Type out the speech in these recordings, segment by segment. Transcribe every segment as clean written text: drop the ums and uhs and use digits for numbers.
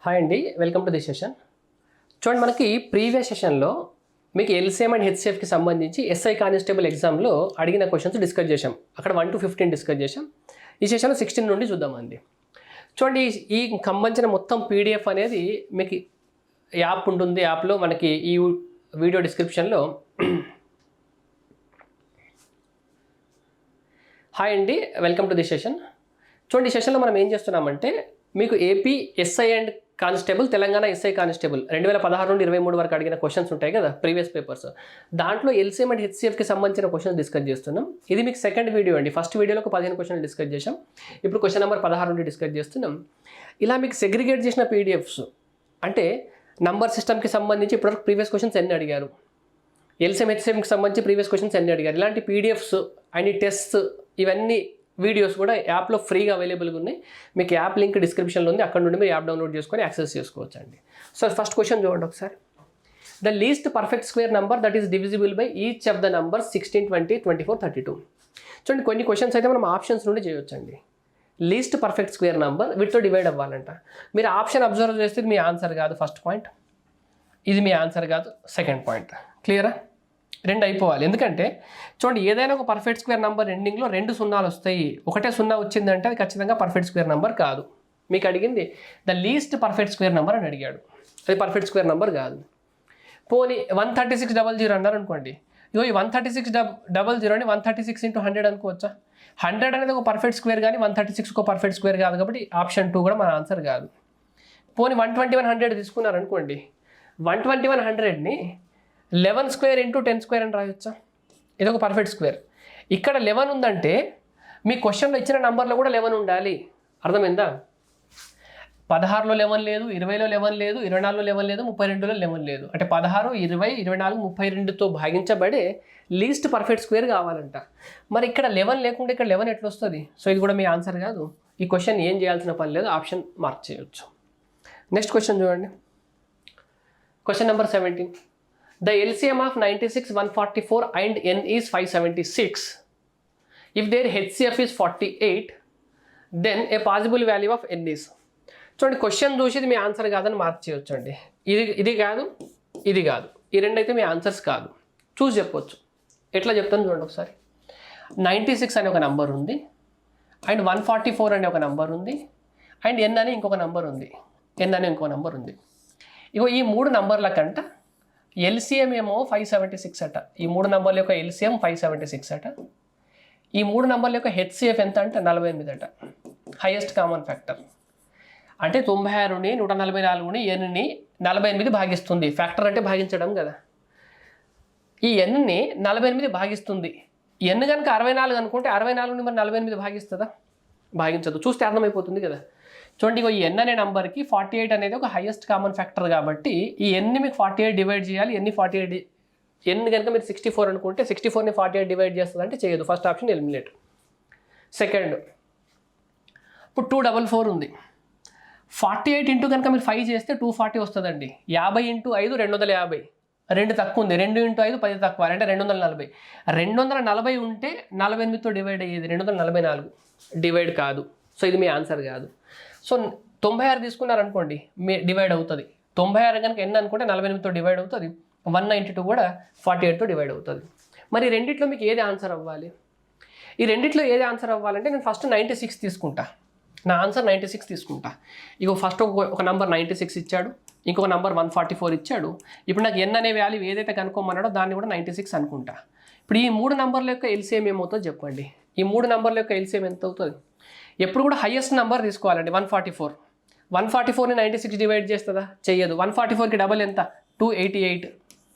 Hi అండి, welcome to the session. చూడండి, మనకి ప్రీవియస్ సెషన్లో మీకు ఎల్సీఎం అండ్ హెచ్సిఎఫ్కి సంబంధించి ఎస్ఐ కానిస్టేబుల్ ఎగ్జామ్లో అడిగిన క్వశ్చన్స్ డిస్కస్ చేసాం. అక్కడ 1 to 15 డిస్కస్ చేసాం. ఈ సెషన్లో 16 నుండి చూద్దామండి. చూడండి, ఈ సంబంధించిన మొత్తం పీడిఎఫ్ అనేది మీకు యాప్ ఉంటుంది. యాప్లో మనకి ఈ వీడియో డిస్క్రిప్షన్లో హాయ్ అండి, వెల్కమ్ టు ది సెషన్. చూడండి, ఈ సెషన్లో మనం ఏం చేస్తున్నామంటే మీకు AP SI and constable, Telangana SI constable 2016 నుండి 23 వరకు అడిగిన క్వశ్చన్స్ ఉంటాయి కదా ప్రీవియస్ పేపర్స్. దాంట్లో ఎల్సీఎం అండ్ హెచ్సిఎఫ్కి సంబంధించిన క్వశ్చన్స్ డిస్కస్ చేస్తున్నాం. ఇది మీకు సెకండ్ వీడియో అండి. ఫస్ట్ వీడియోలో ఒక 15 క్వశ్చన్లు డిస్కస్ చేసాం. ఇప్పుడు క్వశ్చన్ నెంబర్ 16 నుండి డిస్కస్ చేస్తున్నాం. ఇలా మీకు సెగ్రిగేట్ చేసిన పీడిఎఫ్స్ అంటే నంబర్ సిస్టమ్కి సంబంధించి ఇప్పటివరకు ప్రీవియస్ క్వశ్చన్స్ ఎన్ని అడిగారు, ఎల్సీఎం హెచ్సిఎఫ్కి సంబంధించి ప్రీవియస్ క్వశ్చన్స్ ఎన్ని అడిగారు, ఇలాంటి పీడిఎఫ్స్ అండ్ టెస్ట్స్ ఇవన్నీ వీడియోస్ కూడా యాప్లో ఫ్రీగా అవైలబుల్గా ఉన్నాయి. మీకు యాప్ లింక్ డిస్క్రిప్షన్లో ఉంది. అక్కడ నుండి మీరు యాప్ డౌన్లోడ్ చేసుకొని యాక్సెస్ చేసుకోవచ్చు అండి. సో ఫస్ట్ క్వశ్చన్ చూడండి ఒకసారి. The least perfect square number that is divisible by each of the number 16, 20, 24, 32. చూడండి, కొన్ని క్వశ్చన్స్ అయితే మనం ఆప్షన్స్ నుండి చేయొచ్చు అండి. లీస్ట్ పర్ఫెక్ట్ స్క్వేర్ నెంబర్ వీటితో డివైడ్ అవ్వాలంట. మీరు ఆప్షన్ అబ్జర్వ్ చేస్తే మీ ఆన్సర్ కాదు ఫస్ట్ పాయింట్, ఇది మీ ఆన్సర్ కాదు సెకండ్ పాయింట్. క్లియరా? రెండు అయిపోవాలి. ఎందుకంటే చూడండి, ఏదైనా ఒక పర్ఫెక్ట్ స్క్వేర్ నెంబర్ ఎండింగ్లో 2 సున్నాలు వస్తాయి. ఒకటే సున్నా వచ్చిందంటే అది ఖచ్చితంగా పర్ఫెక్ట్ స్క్వేర్ నెంబర్ కాదు. మీకు అడిగింది the least perfect square number అని అడిగాడు, అది పర్ఫెక్ట్ స్క్వేర్ నెంబర్ కాదు. పోనీ 13600 అన్నారు అనుకోండి. ఇగో ఈ 13600 ని 136 × 100 అనుకోవచ్చా? 100 అనేది ఒక పర్ఫెక్ట్ స్క్వేర్ కానీ 136 ఒక పర్ఫెక్ట్ స్క్వేర్ కాదు, కాబట్టి ఆప్షన్ 2 కూడా మన ఆన్సర్ కాదు. పోనీ 12100 తీసుకున్నారు అనుకోండి. 12100ని 11 స్క్వేర్ × 10 స్క్వేర్ అని రాయొచ్చా? ఇది ఒక పర్ఫెక్ట్ స్క్వేర్. ఇక్కడ 11 ఉందంటే మీ క్వశ్చన్లో ఇచ్చిన నంబర్లో కూడా 11 ఉండాలి. అర్థమైందా? 16లో 11 లేదు, 20లో 11 లేదు, 24లో 11 లేదు, 32లో 11 లేదు. అంటే 16, 20, 24, 32తో భాగించబడే లీస్ట్ పర్ఫెక్ట్ స్క్వేర్ కావాలంట. మరి ఇక్కడ 11 లేకుండా ఇక్కడ 11 ఎట్లా వస్తుంది? సో ఇది కూడా మీ ఆన్సర్ కాదు. ఈ క్వశ్చన్ ఏం చేయాల్సిన పని లేదు, ఆప్షన్ మార్క్ చేయొచ్చు. నెక్స్ట్ క్వశ్చన్ చూడండి. Question number 17. The LCM of 96, 144 and n is 576. If their HCF is 48, then a possible value of n is. చూడండి, క్వశ్చన్ చూసి ఇది మీ ఆన్సర్ కాదని మార్క్ చేయొచ్చు అండి. ఇది కాదు, ఇది కాదు, ఈ రెండు అయితే మీ ఆన్సర్స్ కాదు. చూసి చెప్పొచ్చు. ఎట్లా చెప్తాను చూడండి ఒకసారి. 96 అనే ఒక నెంబర్ ఉంది, అండ్ 144 అనే ఒక నెంబర్ ఉంది, అండ్ n అనే ఇంకొక నెంబర్ ఉంది, ఇగో ఈ 3 నంబర్ల కంట ఎల్సిఎం ఏమో 576 అట. ఈ 3 నంబర్ల యొక్క ఎల్సిఎం 576 అట. ఈ 3 నంబర్ల యొక్క హెచ్సిఎఫ్ ఎంత అంటే 48 అట. హైయెస్ట్ కామన్ ఫ్యాక్టర్ అంటే 96ని 144ని ఎన్ని 48 భాగిస్తుంది. ఫ్యాక్టర్ అంటే భాగించడం కదా. ఈ ఎన్ని 48 భాగిస్తుంది. ఎన్ కనుక 64 అనుకుంటే 64ని మరి 48 భాగిస్తుందా? భాగించదు. చూస్తే అర్థమైపోతుంది కదా. చూడండి, ఈ ఎన్ అనే నెంబర్కి 48 అనేది ఒక హైయెస్ట్ కామన్ ఫ్యాక్టర్ కాబట్టి ఈ ఎన్ని మీకు 48 డివైడ్ చేయాలి. ఎన్ని 48 ఎన్ కనుక మీరు 64 అనుకుంటే 64ని 48 డివైడ్ చేస్తుంది అంటే చేయదు. First option eliminate. సెకండ్, ఇప్పుడు 244 ఉంది. 48 ఇంటూ కనుక మీరు 5 చేస్తే 240 వస్తుందండి. 50 × 5 250, 2 తక్కువ ఉంది. 2 × 5 10 తక్కువ అంటే 240. 240 ఉంటే 48తో డివైడ్ అయ్యేది 244. డివైడ్ కాదు. సో ఇది మీ ఆన్సర్ కాదు. సో 96 తీసుకున్నారనుకోండి, మీ డివైడ్ అవుతుంది. 96 కనుక ఎన్ అనుకుంటే 48తో డివైడ్ అవుతుంది. 192 కూడా 48తో డివైడ్ అవుతుంది. మరి రెండిట్లో మీకు ఏది ఆన్సర్ అవ్వాలి? ఈ రెండిట్లో ఏది ఆన్సర్ అవ్వాలంటే నేను ఫస్ట్ 96 తీసుకుంటా. నా ఆన్సర్ 96 తీసుకుంటా. ఇగో ఫస్ట్ ఒక నెంబర్ 96 ఇచ్చాడు, ఇంకొక నెంబర్ 144 ఇచ్చాడు. ఇప్పుడు నాకు ఎన్ అనే వాల్యూ ఏదైతే కనుక్కోమన్నాడో దాన్ని కూడా 96 అనుకుంటా. ఇప్పుడు ఈ 3 నంబర్ల యొక్క ఎల్సిఎం ఏమవుతుందో చెప్పండి. ఈ 3 నంబర్ల యొక్క ఎల్సిఎం ఎంత అవుతుంది? ఎప్పుడు కూడా హైయెస్ట్ నెంబర్ తీసుకోవాలండి. 144. 144ని 96 డివైడ్ చేస్తుందా? చెయ్యదు. 144కి డబల్ ఎంత? 288.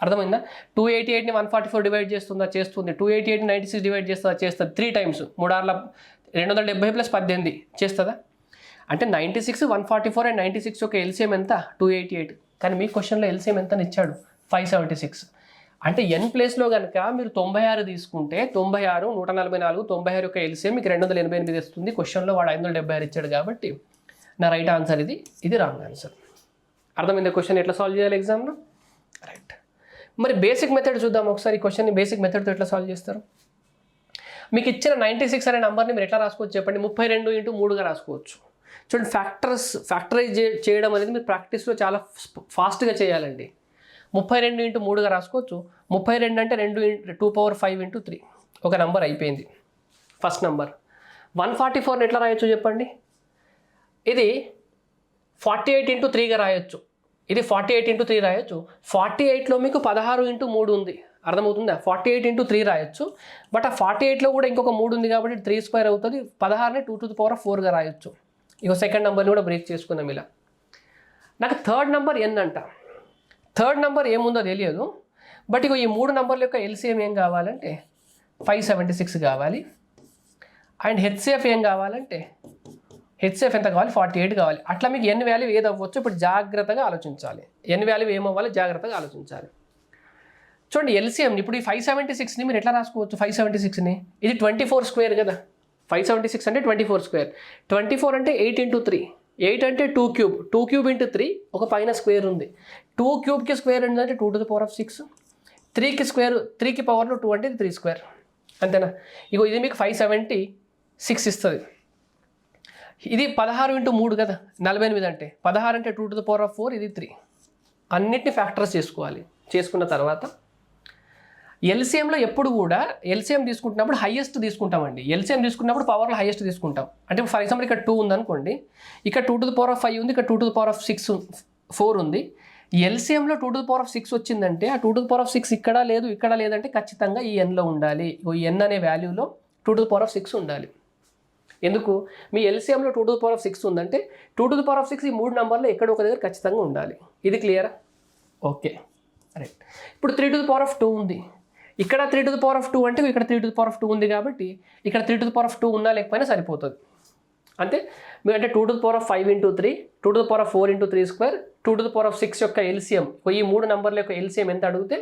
అర్థమైందా? 288ని 144 డివైడ్ చేస్తుందా? చేస్తుంది. 288ని 96 డివైడ్ చేస్తుందా? చేస్తుంది. 3 times 3 6 270 + 18 చేస్తుందా? అంటే 96, 144 అండ్ 96 యొక్క ఎల్సిఎం ఎంత? 288. కానీ మీ క్వశ్చన్లో ఎల్సిఎం ఎంత ఇచ్చాడు? 576. అంటే ఎన్ ప్లేస్లో కనుక మీరు 96 తీసుకుంటే 96, 144, 96 యొక్క ఎల్సిఎం మీకు 288 వస్తుంది. క్వశ్చన్లో వాడు 576 ఇచ్చాడు కాబట్టి నా రైట్ ఆన్సర్ ఇది. ఇది రాంగ్ ఆన్సర్. అర్థమైందా క్వశ్చన్ ఎట్లా సాల్వ్ చేయాలి ఎగ్జామ్లో? రైట్. మరి బేసిక్ మెథడ్ చూద్దాం ఒకసారి. ఈ క్వశ్చన్ని బేసిక్ మెథడ్తో ఎట్లా సాల్వ్ చేస్తారు? మీకు ఇచ్చిన 96 అనే నెంబర్ని మీరు ఎట్లా రాసుకోవచ్చు చెప్పండి? 32 × 3గా రాసుకోవచ్చు. చూడండి ఫ్యాక్టరైజ్ చేయడం అనేది మీరు ప్రాక్టీస్లో చాలా ఫాస్ట్గా చేయాలండి. 32 × 3గా రాసుకోవచ్చు. 32 అంటే 2^5 × 3 ఒక నంబర్ అయిపోయింది. First number. 144ని ఎట్లా రాయొచ్చు చెప్పండి? ఇది 48 × 3గా రాయొచ్చు. ఇది 48 × 3 రాయొచ్చు. 48లో మీకు 16 × 3 ఉంది, అర్థమవుతుందా? 48 × 3 రాయొచ్చు. బట్ ఆ 48లో కూడా ఇంకొక 3 ఉంది కాబట్టి 3² అవుతుంది. 16ని 2^4గా రాయొచ్చు. ఇక సెకండ్ నెంబర్ని కూడా బ్రేక్ చేసుకుందాం ఇలా. నాకు థర్డ్ నెంబర్ n అంట. థర్డ్ నెంబర్ ఏముందో తెలియదు. బట్ ఇక ఈ 3 నెంబర్ల యొక్క ఎల్సిఎం ఏం కావాలంటే 576 కావాలి. అండ్ హెచ్సిఎఫ్ ఏం కావాలంటే హెచ్సిఎఫ్ ఎంత కావాలి? 48 కావాలి. అట్లా మీకు n వాల్యూ ఏది అవ్వచ్చు ఇప్పుడు జాగ్రత్తగా ఆలోచించాలి. n వాల్యూ ఏమవ్వాలి జాగ్రత్తగా ఆలోచించాలి. చూడండి ఎల్సిఎంని ఇప్పుడు ఈ 576ని మీరు ఎట్లా రాసుకోవచ్చు? 576ని ఇది 24² కదా. 576 అంటే 24². 24 అంటే 8 × 3. 8 అంటే 2³ 2³ × 3 ఒక పైన స్క్వేర్ ఉంది. 2³ స్క్వేర్ ఏంటంటే 2^6. 3కి పవర్లో 2 అంటే 3². అంతేనా? ఇగో ఇది మీకు 576 ఇస్తుంది. ఇది 16 × 3 కదా, 48 అంటే 16 అంటే 2^4, ఇది 3. అన్నిటిని ఫ్యాక్టర్స్ చేసుకోవాలి. చేసుకున్న తర్వాత ఎల్సిఎంలో ఎప్పుడు కూడా ఎల్సిఎం తీసుకుంటున్నప్పుడు హైయెస్ట్ తీసుకుంటామండి. ఎల్సిఎం తీసుకున్నప్పుడు పవర్లో హైయెస్ట్ తీసుకుంటాం. అంటే ఫర్ ఎగ్జాంపుల్ ఇక్కడ 2 ఉందనుకోండి, ఇక్కడ 2^5 ఉంది, ఇక్కడ 2^6 4 ఉంది. ఎల్సిఎంలో 2^6 వచ్చిందంటే ఆ 2^6 ఇక్కడ లేదు ఇక్కడ లేదంటే ఖచ్చితంగా ఈ ఎన్లో ఉండాలి. ఈ ఎన్ అనే వాల్యూలో 2^6 ఉండాలి. ఎందుకు? మీ ఎల్సిఎంలో 2^6 ఉందంటే 2^6 ఈ 3 నెంబర్లో ఎక్కడ ఒక దగ్గర ఖచ్చితంగా ఉండాలి. ఇది క్లియరా? Okay right. ఇప్పుడు 3^2 ఉంది. ఇక్కడ 3^2 అంటే ఇక్కడ 3^2 ఉంది కాబట్టి ఇక్కడ 3^2 ఉన్నా లేకపోయినా సరిపోతుంది. అంతే. మీరు అంటే 2^5 × 3, 2^4 × 3², 2^6 యొక్క ఎల్సిఎం ఈ 3 నెంబర్ల యొక్క ఎల్సిఎం ఎంత అడిగితే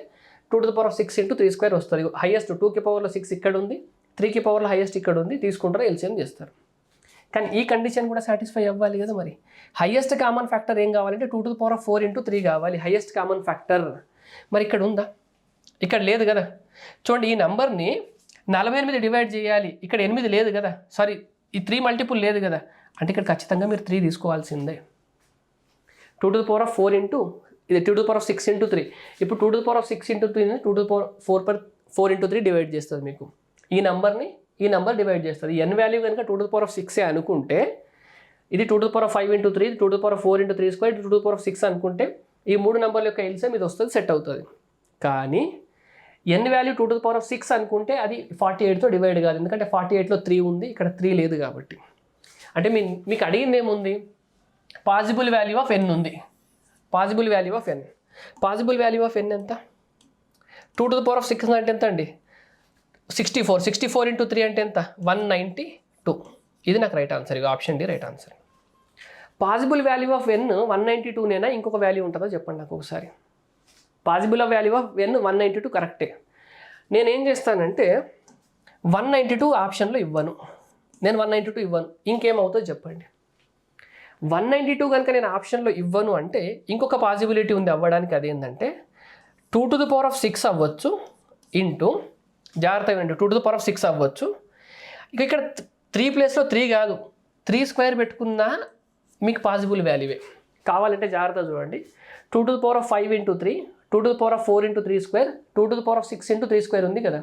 2^6 × 3² వస్తుంది. హైయెస్ట్ 2కి పవర్లో 6 ఇక్కడ ఉంది, 3కి పవర్లో హైయెస్ట్ ఇక్కడ ఉంది, తీసుకుంటారు ఎల్సిఎం చేస్తారు. కానీ ఈ కండిషన్ కూడా సాటిస్ఫై అవ్వాలి కదా. మరి హైయెస్ట్ కామన్ ఫ్యాక్టర్ ఏం కావాలంటే 2^4 × 3 కావాలి హైయెస్ట్ కామన్ ఫ్యాక్టర్. మరి ఇక్కడ ఉందా? ఇక్కడ లేదు కదా. చూడండి ఈ నెంబర్ని 48 డివైడ్ చేయాలి, ఇక్కడ 8 లేదు కదా, సారీ ఈ 3 మల్టిపుల్ లేదు కదా, అంటే ఇక్కడ ఖచ్చితంగా మీరు 3 తీసుకోవాల్సిందే. 2^4 ఇది 2^6 × 3. ఇప్పుడు 2^6 × 3 2^4 × 3 డివైడ్ చేస్తుంది మీకు. ఈ నెంబర్ డివైడ్ చేస్తుంది. ఎన్ వాల్యూ కనుక 2^6 అనుకుంటే ఇది 2^5 × 3, 2^4 × 3², 2^6 అనుకుంటే ఈ 3 నెంబర్ల యొక్క ఎల్సిఎం ఇది వస్తుంది, సెట్ అవుతుంది. కానీ ఎన్ వాల్యూ 2^6 అనుకుంటే అది 48తో డివైడ్ కాదు, ఎందుకంటే 48లో 3 ఉంది, ఇక్కడ 3 లేదు కాబట్టి. అంటే మీకు అడిగింది ఏముంది? పాజిబుల్ వాల్యూ ఆఫ్ ఎన్ ఉంది. Possible value of n. Possible value of n ఎంత? 2^6 అంటే ఎంత అండి? 64. 64 × 3 అంటే ఎంత? 192. ఇది నాకు రైట్ ఆన్సర్. ఇక option D right answer. Possible value of n 192నేనా ఇంకొక వాల్యూ ఉంటుందో చెప్పండి నాకు ఒకసారి. పాజిబుల్ వాల్యూ ఆఫ్ ఎన్ 192 కరెక్టే. నేనేం చేస్తానంటే 192 ఆప్షన్లో ఇవ్వను. నేను 192 ఇవ్వను. ఇంకేమవుతుందో చెప్పండి. 192 కనుక నేను ఆప్షన్లో ఇవ్వను అంటే ఇంకొక పాజిబిలిటీ ఉంది అవ్వడానికి. అదేంటంటే 2^6 అవ్వచ్చు ఇంటూ, జాగ్రత్తగా వినండి, 2^6 అవ్వచ్చు. ఇక ఇక్కడ 3 ప్లేస్లో 3 కాదు, 3² పెట్టుకున్నా మీకు పాజిబుల్ వాల్యూవే. కావాలంటే జాగ్రత్తగా చూడండి. 2^5 × 3, 2^4 × 3², 2^6 × 3² ఉంది కదా.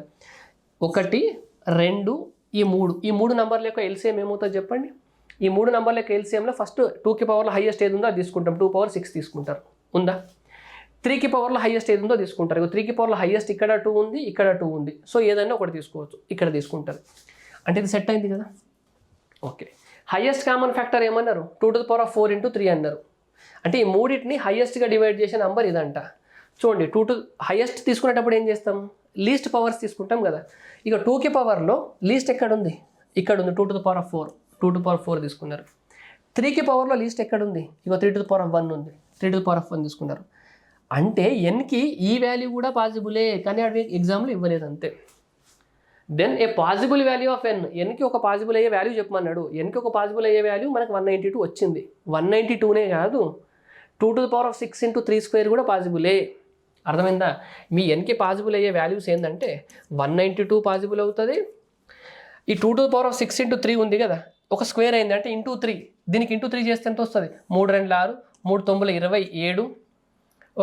1, 2, ఈ 3 నెంబర్ల యొక్క ఎల్సిఎం ఏమవుతుందో చెప్పండి. ఈ 3 నెంబర్ల యొక్క ఎల్సిఎంలో ఫస్ట్ 2కి పవర్లో హైయెస్ట్ ఏది ఉందో అది తీసుకుంటాం, 2^6 తీసుకుంటారు. ఉందా? 3కి పవర్లో హైయెస్ట్ ఏది ఉందో తీసుకుంటారు. 3కి పవర్లో హైయెస్ట్ ఇక్కడ 2 ఉంది, ఇక్కడ 2 ఉంది. సో ఏదైనా ఒకటి తీసుకోవచ్చు, ఇక్కడ తీసుకుంటారు. అంటే ఇది సెట్ అయింది కదా. ఓకే. హైయెస్ట్ కామన్ ఫ్యాక్టర్ ఏమన్నారు? 2^4 × 3 అన్నారు. అంటే ఈ మూడింటిని హైయెస్ట్గా డివైడ్ చేసే నెంబర్ ఇదంట. చూడండి, హైయెస్ట్ తీసుకునేటప్పుడు ఏం చేస్తాం? లీస్ట్ పవర్స్ తీసుకుంటాం కదా. ఇక 2కి పవర్లో లీస్ట్ ఎక్కడ ఉంది? ఇక్కడ ఉంది, 2^4 తీసుకున్నారు. 3కి పవర్లో లీస్ట్ ఎక్కడ ఉంది? ఇక 3^1 ఉంది, 3^1 తీసుకున్నారు. అంటే ఎన్కి ఈ వాల్యూ కూడా పాజిబులే, కానీ అవి ఎగ్జామ్లో ఇవ్వలేదు అంతే. Then a possible value of ఎన్కి ఒక పాజిబుల్ అయ్యే వాల్యూ చెప్పమన్నాడు. ఎన్కి ఒక పాజిబుల్ అయ్యే వాల్యూ మనకు 192 వచ్చింది. 192నే కాదు, 2^6 × 3² కూడా పాజిబులే. అర్థమైందా? మీ ఎన్కి పాజిబుల్ అయ్యే వాల్యూస్ ఏంటంటే 192 పాజిబుల్ అవుతుంది. ఈ 2^6 × 3 ఉంది కదా, ఒక స్క్వేర్ అయింది అంటే ఇంటూ 3, దీనికి ఇంటూ 3 చేస్తే ఎంత వస్తుంది? 3 2 6, 3 9 27.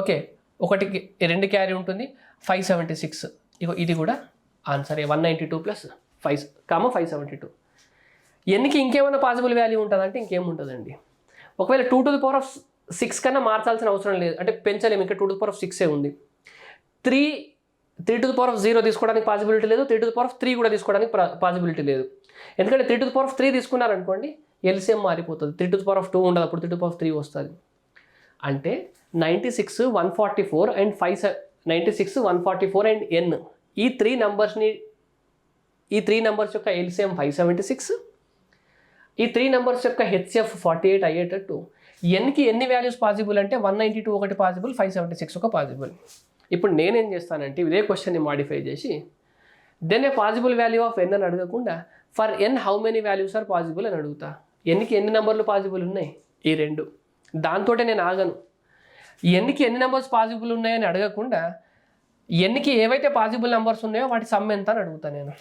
ఓకే, ఒకటికి 2 క్యారీ ఉంటుంది, 576. ఇగో ఇది కూడా ఆన్సర్ 192 ప్లస్ 572. ఎన్నికి ఇంకేమైనా పాసిబుల్ వాల్యూ ఉంటుందంటే ఇంకేముంటుందండి. ఒకవేళ 2 to the power of 6 కన్నా మార్చాల్సిన అవసరం లేదు, అంటే పెంచలేము, ఇంకా 2 to the power of 6 ఉంది. 3 to the power of 0 తీసుకోవడానికి పాసిబిలిటీ లేదు, 3 to the power of 3 కూడా తీసుకోవడానికి పాసిబిలిటీ లేదు. ఎందుకంటే 3 to the power of 3 తీసుకున్నారనుకోండి LCM మారిపోతుంది, 3 to the power of 2 ఉండదు, అప్పుడు 3 to the power of 3 వస్తుంది. అంటే 96, 144 అండ్ 96, 144 అండ్ n, ఈ 3 నంబర్స్ యొక్క ఎల్సిఎం 576, ఈ 3 నంబర్స్ యొక్క హెచ్సిఎఫ్ 48 అయ్యేటట్టు ఎన్కి ఎన్ని వాల్యూస్ పాసిబుల్ అంటే 192 ఒకటి పాసిబుల్, 576 ఒక పాసిబుల్. ఇప్పుడు నేనేం చేస్తానంటే ఇదే క్వశ్చన్ని మాడిఫై చేసి then a possible value of n అని అడగకుండా for n how many values are possible అని అడుగుతా. ఎన్కి ఎన్ని నెంబర్లు పాసిబుల్ ఉన్నాయి? ఈ 2. దాంతో నేను ఆగను. ఎన్కి ఎన్ని నెంబర్స్ పాసిబుల్ ఉన్నాయని అడగకుండా ఎన్కి ఏవైతే పాసిబుల్ నెంబర్స్ ఉన్నాయో వాటి సమ్ ఎంత అని అడుగుతా నేను.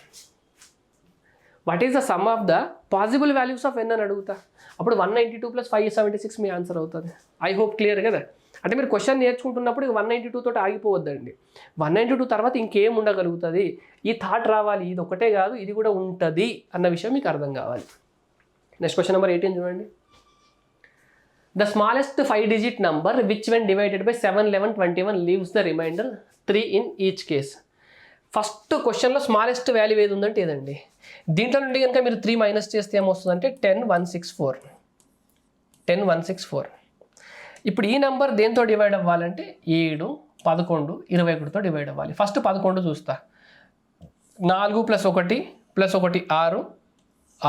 What is the sum of the possible values of n అని అడుగుతా. అప్పుడు 192 ప్లస్ 576 మీ ఆన్సర్ అవుతుంది. ఐ హోప్ క్లియర్ కదా. అంటే మీరు క్వశ్చన్ నేర్చుకుంటున్నప్పుడు 192 తోటి ఆగిపోవద్దండి. 192 తర్వాత ఇంకేం ఉండగలుగుతుంది, ఈ థాట్ రావాలి, ఇది ఒకటే కాదు ఇది కూడా ఉంటుంది అన్న విషయం మీకు అర్థం కావాలి. నెక్స్ట్ క్వశ్చన్ నెంబర్ 18 చూడండి. The smallest 5-digit number which when divided by 7, 11, 21 leaves the remainder 3 in each case. First క్వశ్చన్లో స్మాలెస్ట్ వాల్యూ ఏది ఉందంటే ఏదండి. దీంట్లో నుండి కనుక మీరు 3 మైనస్ చేస్తే ఏమొస్తుందంటే 10,164. ఇప్పుడు ఈ నెంబర్ దేంతో డివైడ్ అవ్వాలంటే 7, 11, 21తో డివైడ్ అవ్వాలి. ఫస్ట్ 11 చూస్తా. 4 + 1 + 1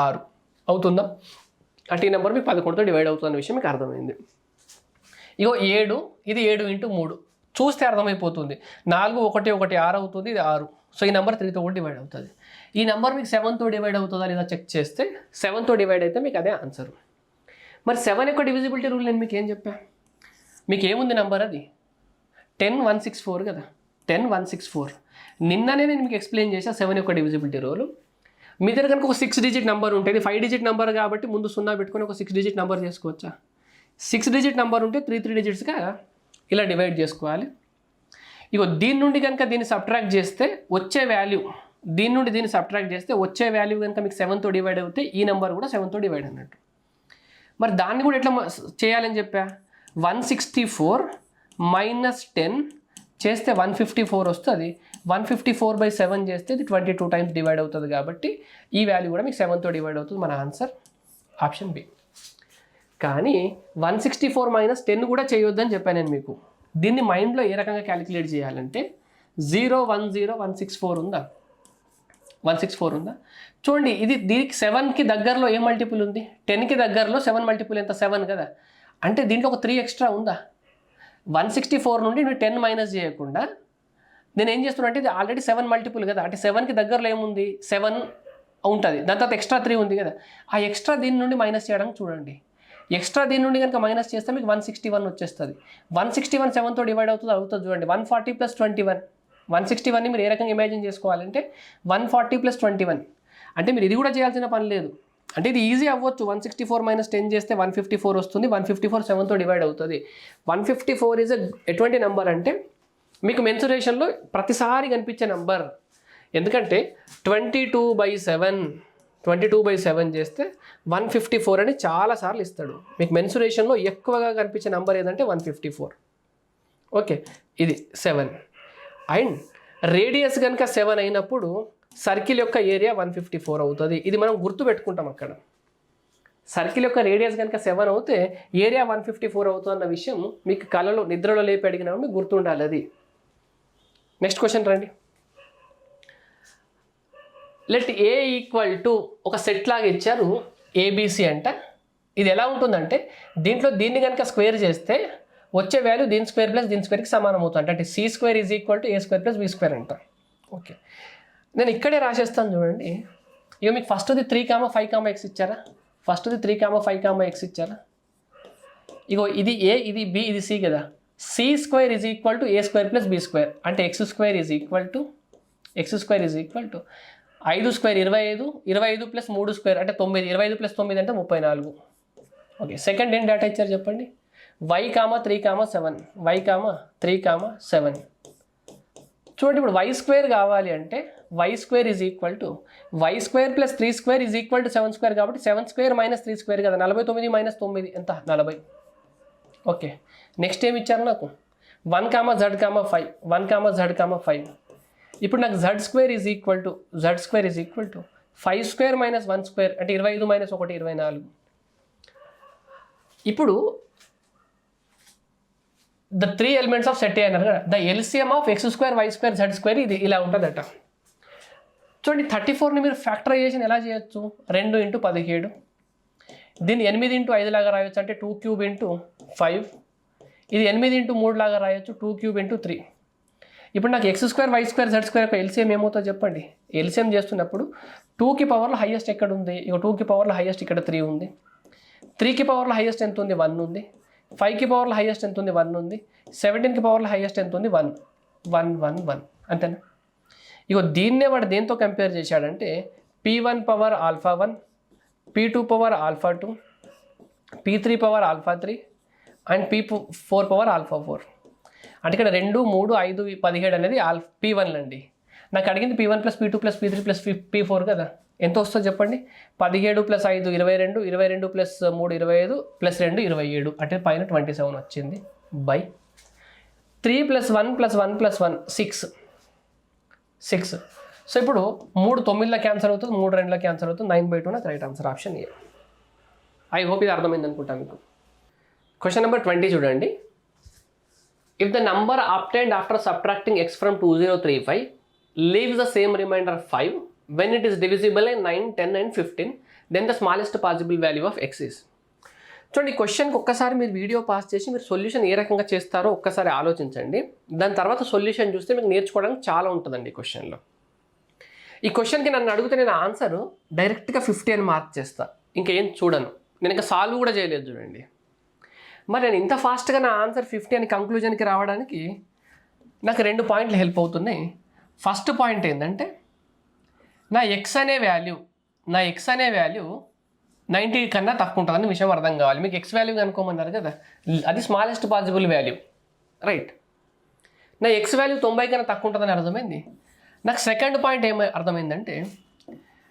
6 అవుతుందా? అంటే ఈ నెంబర్ మీకు 11తో డివైడ్ అవుతున్న విషయం మీకు అర్థమైంది. ఇగో 7, ఇది 7 × 3 చూస్తే అర్థమైపోతుంది. 4, 1, 1 6 అవుతుంది, ఇది 6. సో ఈ నెంబర్ 3తో కూడా డివైడ్ అవుతుంది. ఈ నెంబర్ మీకు 7తో డివైడ్ అవుతుందా లేదా చెక్ చేస్తే 7తో డివైడ్ అయితే మీకు అదే ఆన్సర్. మరి 7 యొక్క డివిజిబిలిటీ రూల్ నేను మీకు ఏం చెప్పా? మీకు ఏముంది నెంబర్ అది 10,164 కదా, 10,164. నిన్ననే నేను మీకు ఎక్స్ప్లెయిన్ చేసా 7 యొక్క డివిజిబిలిటీ రూల్. మీ దగ్గర కనుక ఒక 6-digit నెంబర్ ఉంటుంది, 5-digit నెంబర్ కాబట్టి ముందు 0 పెట్టుకొని ఒక 6-digit నెంబర్ చేసుకోవచ్చా? 6-digit నెంబర్ ఉంటే 3 digitsగా ఇలా డివైడ్ చేసుకోవాలి. ఇగో దీని నుండి కనుక దీన్ని సబ్ట్రాక్ట్ చేస్తే వచ్చే వాల్యూ, దీని నుండి దీన్ని సబ్ట్రాక్ట్ చేస్తే వచ్చే వాల్యూ కనుక మీకు 7తో డివైడ్ అవుతే ఈ నెంబర్ కూడా 7తో డివైడ్ అన్నట్టు. మరి దాన్ని కూడా ఎట్లా చేయాలని చెప్పా? 164 - 10 చేస్తే 154 వస్తుంది. 154/7 చేస్తే ఇది 22 times డివైడ్ అవుతుంది కాబట్టి ఈ వాల్యూ కూడా మీకు 7తో డివైడ్ అవుతుంది. మన ఆన్సర్ ఆప్షన్ బి. కానీ 164 - 10 కూడా చేయొద్దని చెప్పాను నేను మీకు. దీన్ని మైండ్లో ఏ రకంగా క్యాలిక్యులేట్ చేయాలంటే 0, 1, 0, 164 ఉందా? 164 ఉందా? చూడండి, ఇది దీనికి 7కి దగ్గరలో ఏ మల్టిపుల్ ఉంది? 10కి దగ్గరలో 7 మల్టిపుల్ ఎంత? 7 కదా. అంటే దీంట్లో ఒక 3 ఎక్స్ట్రా ఉందా? 164 నుండి నువ్వు 10 మైనస్ చేయకుండా నేను ఏం చేస్తున్నా అంటే ఇది ఆల్రెడీ 7 మల్టిపుల్ కదా, అంటే 7కి దగ్గరలో ఏముంది? 7 ఉంటుంది, దాని తర్వాత ఎక్స్ట్రా 3 ఉంది కదా, ఆ ఎక్స్ట్రా దీని నుండి మైనస్ చేయడానికి చూడండి. ఎక్స్ట్రా దీని నుండి కనుక మైనస్ చేస్తే మీకు 161 వచ్చేస్తుంది. 161 7తో డివైడ్ అవుతుంది చూడండి. 140 + 21. 161ని మీరు ఏ రకంగా ఇమాజిన్ చేసుకోవాలంటే 140 + 21. అంటే మీరు ఇది కూడా చేయాల్సిన పని లేదు, అంటే ఇది ఈజీ అవ్వచ్చు. 164 - 10 చేస్తే 154 వస్తుంది. 154 7తో డివైడ్ అవుతుంది. 154 ఈజ్ ఎటువంటి నెంబర్ అంటే మీకు మెన్సురేషన్లో ప్రతిసారి కనిపించే నెంబర్. ఎందుకంటే 22/7 చేస్తే 154 అని చాలాసార్లు ఇస్తాడు. మీకు మెన్సురేషన్లో ఎక్కువగా కనిపించే నెంబర్ ఏదంటే 154. ఓకే, ఇది 7 అండ్ రేడియస్ కనుక 7 అయినప్పుడు సర్కిల్ యొక్క ఏరియా 154 అవుతుంది. ఇది మనం గుర్తుపెట్టుకుంటాం అక్కడ. సర్కిల్ యొక్క రేడియస్ కనుక 7 అవుతే ఏరియా 154 అవుతుంది అన్న విషయం మీకు కళలో నిద్రలో లేపి అడిగినా మీకు గుర్తుండాలి అది. నెక్స్ట్ క్వశ్చన్ రండి. లెట్ ఏ ఈక్వల్ టు ఒక సెట్ లాగా ఇచ్చారు ఏబిసి అంట. ఇది ఎలా ఉంటుందంటే దీంట్లో దీన్ని కనుక స్క్వేర్ చేస్తే వచ్చే వాల్యూ దీని స్క్వేర్ ప్లస్ దీని స్క్వేర్కి సమానం అవుతుంది. అంటే C² = A² + B² అంట. ఓకే, నేను ఇక్కడే రాసేస్తాను చూడండి. ఇక మీకు ఫస్ట్ది 3, 5, x ఇచ్చారా? ఫస్ట్ది 3, 5, x ఇచ్చారా? ఇగో ఇది A, ఇది B, ఇది C కదా. C² = A² + B². అంటే x² = 5 స్క్వేర్ 25, 25 ప్లస్ 3 స్క్వేర్ అంటే 9, 25 ప్లస్ 9 అంటే 34. ఓకే, సెకండ్ ఏం డేటా ఇచ్చారు చెప్పండి. y, 3, 7, y, 3, 7. చూడండి, ఇప్పుడు y స్క్వేర్ కావాలి అంటే y square is equal to y square plus 3 square is equal to 7 square, కాబట్టి 7 స్క్వేర్ మైనస్ 3 స్క్వేర్ కదా, 49 మైనస్ 9 ఎంత 40. ఓకే, నెక్స్ట్ ఏమి ఇచ్చారు నాకు 1, z, 5, 1, z, 5. ఇప్పుడు నాకు z square is equal to 5 square minus 1 square అంటే 25 మైనస్ 1 24. ఇప్పుడు the 3 elements of set A అన్నారు కదా, the LCM of x square y square z square ఇది ఇలా ఉంటుందట. చూడండి, 34ని మీరు ఫ్యాక్టరైజేషన్ ఎలా చేయొచ్చు, 2 × 17. దీన్ని 8 × 5 లాగా రాయొచ్చు, అంటే 2 క్యూబ్ × 5. ఇది 8 × 3 లాగా రాయొచ్చు, 2 క్యూబ్ × 3. ఇప్పుడు నాకు x square y square z square యొక్క ఎల్సిఎం ఏమవుతుందో చెప్పండి. ఎల్సిఎం చేస్తున్నప్పుడు 2కి పవర్లో హైయెస్ట్ ఎక్కడ ఉంది, ఇక 2కి పవర్లో హైయెస్ట్ ఇక్కడ 3 ఉంది, 3కి పవర్లో హైయెస్ట్ ఎంత ఉంది 1 ఉంది, 5కి పవర్లో హైయెస్ట్ ఎంత ఉంది 1 ఉంది, 17కి పవర్లో హైయెస్ట్ ఎంత ఉంది 1 1 1 1 అంతేనా. ఇగో దీన్నే వాడు దేంతో కంపేర్ చేశాడంటే P1 power alpha 1, P2 power alpha 2, P3 power alpha 3 and P4 power alpha 4. అంటే ఇక్కడ 2, 3, 5, 17 అనేది P1 అండి. నాకు అడిగింది P1 plus P2 plus P3 plus P4 కదా, ఎంత వస్తుందో చెప్పండి. 17 ప్లస్ 5 22, 22 ప్లస్ 3 25 ప్లస్ 2 27, అంటే పైన 27 వచ్చింది by 3 plus 1 plus 1 plus 1 6. So ఇప్పుడు 3 9ల క్యాన్సర్ అవుతుంది, 3 2ల క్యాన్సర్ అవుతుంది, 9/2 నాకు right answer option A. I hope ఇది అర్థమైంది అనుకుంటా మీకు. క్వశ్చన్ నెంబర్ 20 చూడండి. If the number obtained after subtracting x from 2035 leaves the same remainder 5 when it is divisible in 9, 10 and 15, then the smallest possible value of x is. చూడండి, ఈ క్వశ్చన్కి ఒక్కసారి మీరు వీడియో పాస్ చేసి మీరు సొల్యూషన్ ఏ రకంగా చేస్తారో ఒక్కసారి ఆలోచించండి. దాని తర్వాత సొల్యూషన్ చూస్తే మీకు నేర్చుకోవడానికి చాలా ఉంటుందండి ఈ క్వశ్చన్లో. ఈ క్వశ్చన్కి నన్ను అడిగితే నేను ఆన్సర్ డైరెక్ట్గా 50 అని మార్క్ చేస్తా, ఇంకేం చూడను, నేను ఇంకా సాల్వ్ కూడా చేయలేదు. చూడండి, మరి నేను ఇంత ఫాస్ట్గా నా ఆన్సర్ 50 అని కంక్లూజన్కి రావడానికి నాకు 2 పాయింట్లు హెల్ప్ అవుతున్నాయి. ఫస్ట్ పాయింట్ ఏంటంటే నా ఎక్స్ అనే వాల్యూ 90 కన్నా తక్కువ ఉంటుందని విషయం అర్థం కావాలి. మీకు ఎక్స్ వాల్యూ కనుక్కోమన్నారు కదా, అది స్మాలెస్ట్ పాసిబుల్ వాల్యూ, రైట్. నా ఎక్స్ వాల్యూ 90 కన్నా తక్కువ ఉంటుందని అర్థమైంది. నాకు సెకండ్ పాయింట్ ఏం అర్థమైందంటే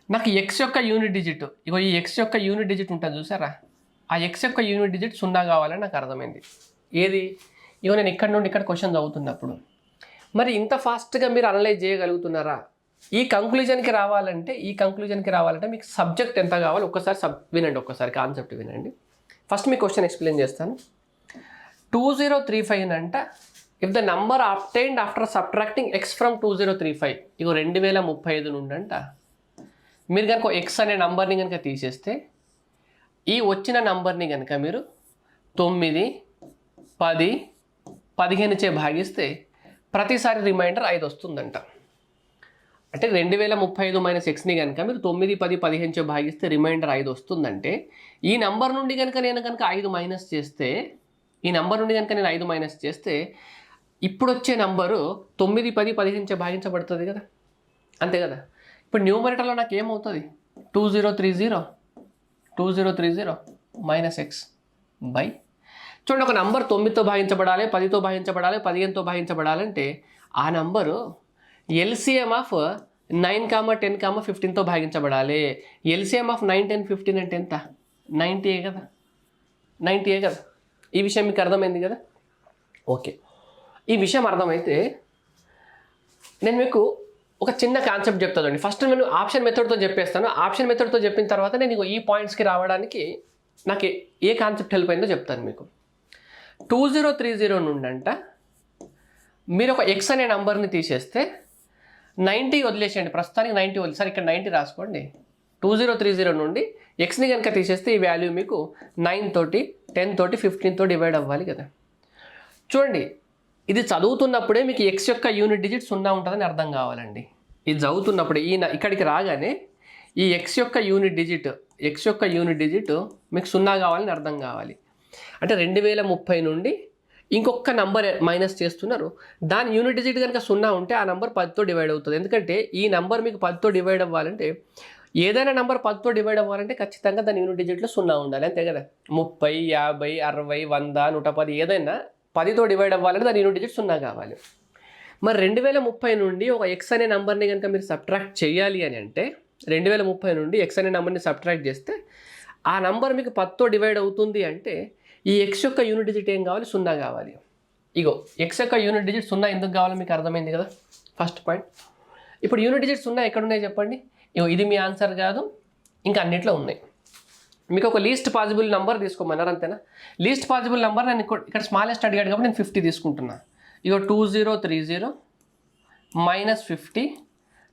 నాకు ఎక్స్ యొక్క యూనిట్ డిజిట్, ఇగో ఈ ఎక్స్ యొక్క యూనిట్ డిజిట్ ఉంటుంది చూసారా, ఆ ఎక్స్ యొక్క యూనిట్ డిజిట్ 0 కావాలని నాకు అర్థమైంది. ఏది, ఇగో నేను ఇక్కడ నుండి ఇక్కడ క్వశ్చన్ చదువుతున్నప్పుడు. మరి ఇంత ఫాస్ట్గా మీరు అనలైజ్ చేయగలుగుతున్నారా? ఈ కంక్లూజన్కి రావాలంటే మీకు సబ్జెక్ట్ ఎంత కావాలి ఒక్కసారి వినండి, ఒక్కసారి కాన్సెప్ట్ వినండి. ఫస్ట్ మీ క్వశ్చన్ ఎక్స్ప్లెయిన్ చేస్తాను. 2035 అంట if the number obtained after subtracting x from 2035, ఇగో 2035 నుండి అంట మీరు కనుక ఎక్స్ అనే నంబర్ని కనుక తీసేస్తే ఈ వచ్చిన నంబర్ని కనుక మీరు 9, 10, 15 చే భాగిస్తే ప్రతిసారి రిమైండర్ 5 వస్తుందంట. అంటే 2035 మైనస్ ఎక్స్ని కనుక మీరు 9, 10, 15 చే భాగిస్తే రిమైండర్ 5 వస్తుందంటే ఈ నంబర్ నుండి కనుక నేను 5 మైనస్ చేస్తే, ఇప్పుడు వచ్చే నంబరు 9, 10, 15 చే భాగించబడుతుంది కదా, అంతే కదా. ఇప్పుడు న్యూమరేటర్లో నాకు ఏమవుతుంది, 2030 మైనస్ ఎక్స్ బై, చూడండి ఒక నంబర్ 9తో భాగించబడాలి, 10తో భాగించబడాలి, 15తో భాగించబడాలంటే ఆ నంబరు ఎల్సిఎం ఆఫ్ 9, 10, 15తో భాగించబడాలి. ఎల్సిఎం ఆఫ్ 9, 10, 15 అంటే ఎంత, 90 కదా. ఈ విషయం మీకు అర్థమైంది కదా. ఓకే, ఈ విషయం అర్థమైతే నేను మీకు ఒక చిన్న కాన్సెప్ట్ చెప్తానండి. ఫస్ట్ నేను ఆప్షన్ మెథడ్తో చెప్పేస్తాను. ఆప్షన్ మెథడ్తో చెప్పిన తర్వాత నేను ఈ పాయింట్స్కి రావడానికి నాకు ఏ కాన్సెప్ట్ హెల్ప్ అయిందో చెప్తాను మీకు. 2030 నుండి అంట మీరు ఒక ఎక్స్ అనే నంబర్ని తీసేస్తే 90 వదిలేసేయండి, ప్రస్తుతానికి 90 వదిలేసి, సార్ ఇక్కడ 90 రాసుకోండి. 2030 నుండి ఎక్స్ని కనుక తీసేస్తే ఈ వాల్యూ మీకు 9 తోటి, 10 తోటి, 15తో డివైడ్ అవ్వాలి కదా. చూడండి, ఇది చదువుతున్నప్పుడే మీకు ఎక్స్ యొక్క యూనిట్ డిజిట్ 0 ఉంటుందని అర్థం కావాలండి. ఇది చదువుతున్నప్పుడే ఇక్కడికి రాగానే ఈ ఎక్స్ యొక్క యూనిట్ డిజిట్ మీకు 0 కావాలని అర్థం కావాలి. అంటే 2030 నుండి ఇంకొక నంబర్ మైనస్ చేస్తున్నారు, దాని యూనిట్ డిజిట్ కనుక 0 ఉంటే ఆ నంబర్ 10తో డివైడ్ అవుతుంది. ఎందుకంటే ఈ నంబర్ మీకు 10తో డివైడ్ అవ్వాలంటే, ఏదైనా నంబర్ 10తో డివైడ్ అవ్వాలంటే ఖచ్చితంగా దాని యూనిట్ డిజిట్లో 0 ఉండాలి, అంతే కదా. 30, 50, 60, 100, 110 ఏదైనా 10తో డివైడ్ అవ్వాలంటే దాని యూనిట్ డిజిట్ 0 కావాలి. మరి 2030 నుండి ఒక ఎక్స్ అనే నెంబర్ని కనుక మీరు సబ్ట్రాక్ట్ చేయాలి అని అంటే, 2030 నుండి ఎక్స్ అనే నెంబర్ని సబ్ట్రాక్ట్ చేస్తే ఆ నంబర్ మీకు 10తో డివైడ్ అవుతుంది అంటే ఈ ఎక్స్ యొక్క యూనిట్ డిజిట్ ఏం కావాలి? 0 కావాలి. ఇగో ఎక్స్ యొక్క యూనిట్ డిజిట్ 0 ఎందుకు కావాలో మీకు అర్థమైంది కదా, ఫస్ట్ పాయింట్. ఇప్పుడు యూనిట్ డిజిట్ 0 ఎక్కడ ఉన్నాయి చెప్పండి. ఇగో ఇది మీ ఆన్సర్ కాదు, ఇంకా అన్నిట్లో ఉన్నాయి. మీకు ఒక లీస్ట్ పాసిబుల్ నెంబర్ తీసుకోమన్నారు, అంతేనా. లీస్ట్ పాసిబుల్ నెంబర్ నేను ఇక్కడ స్మాలెస్ట్ అడిగాడు కాబట్టి నేను 50 తీసుకుంటున్నా. ఇగో 2030 మైనస్ 50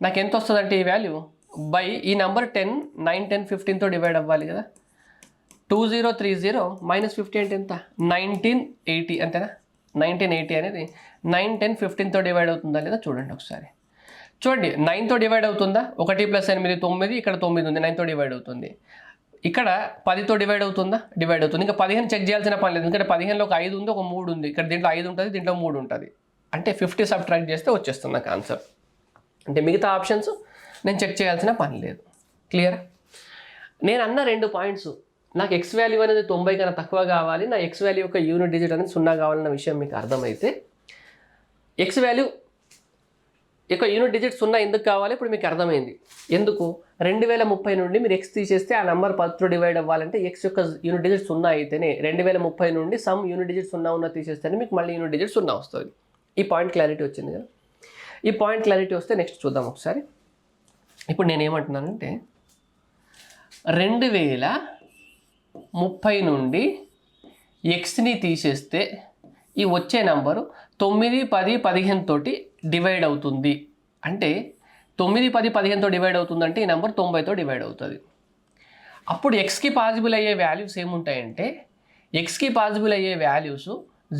నాకు ఎంత వస్తుంది అంటే ఈ వాల్యూ బై ఈ నెంబర్ 10, 9, 10, 15తో డివైడ్ అవ్వాలి కదా. 2030 మైనస్ 50 అంటే ఎంత? 1980, అంతేనా. 1980 అనేది 9, 10, 15తో డివైడ్ అవుతుందా లేదా చూడండి ఒకసారి. చూడండి 9తో డివైడ్ అవుతుందా? 1 + 8 9, ఇక్కడ 9 ఉంది, 9తో డివైడ్ అవుతుంది. ఇక్కడ 10తో డివైడ్ అవుతుందా? డివైడ్ అవుతుంది. ఇంకా 15 చెక్ చేయాల్సిన పని లేదు, ఎందుకంటే 15లో ఒక 5 ఉంది, ఒక 3 ఉంది. ఇక్కడ దీంట్లో 5 ఉంటుంది, దీంట్లో 3 ఉంటుంది. అంటే 50 సబ్ట్రాక్ట్ చేస్తే వచ్చేస్తుంది నాకు ఆన్సర్. అంటే మిగతా ఆప్షన్స్ నేను చెక్ చేయాల్సిన పని లేదు. క్లియర్? నేను అన్న 2 పాయింట్స్, నాకు ఎక్స్ వాల్యూ అనేది 90 కన్నా తక్కువ కావాలి, నా ఎక్స్ వాల్యూ యొక్క యూనిట్ డిజిట్ అనేది 0 కావాలన్న విషయం మీకు అర్థమైతే, ఎక్స్ వాల్యూ యొక్క యూనిట్ డిజిట్ 0 ఎందుకు కావాలి ఇప్పుడు మీకు అర్థమైంది. ఎందుకు? 2030 నుండి మీరు ఎక్స్ తీసేస్తే ఆ నెంబర్ 10తో డివైడ్ అవ్వాలంటే ఎక్స్ యొక్క యూనిట్ డిజిట్ 0 అయితేనే, 2030 నుండి సమ్ యూనిట్ డిజిట్ 0 ఉన్న తీసేస్తేనే మీకు మళ్ళీ యూనిట్ డిజిట్ 0 వస్తుంది. ఈ పాయింట్ క్లారిటీ వచ్చింది కదా. ఈ పాయింట్ క్లారిటీ వస్తే నెక్స్ట్ చూద్దాం ఒకసారి. ఇప్పుడు నేనేమంటున్నానంటే 2030 నుండి ఎక్స్ని తీసేస్తే ఈ వచ్చే నెంబరు 9, 10, 15 తోటి డివైడ్ అవుతుంది. అంటే 9, 10, 15తో డివైడ్ అవుతుందంటే ఈ నెంబర్ 90తో డివైడ్ అవుతుంది. అప్పుడు ఎక్స్కి పాసిబుల్ అయ్యే వాల్యూస్ ఏముంటాయంటే, ఎక్స్కి పాసిబుల్ అయ్యే వాల్యూస్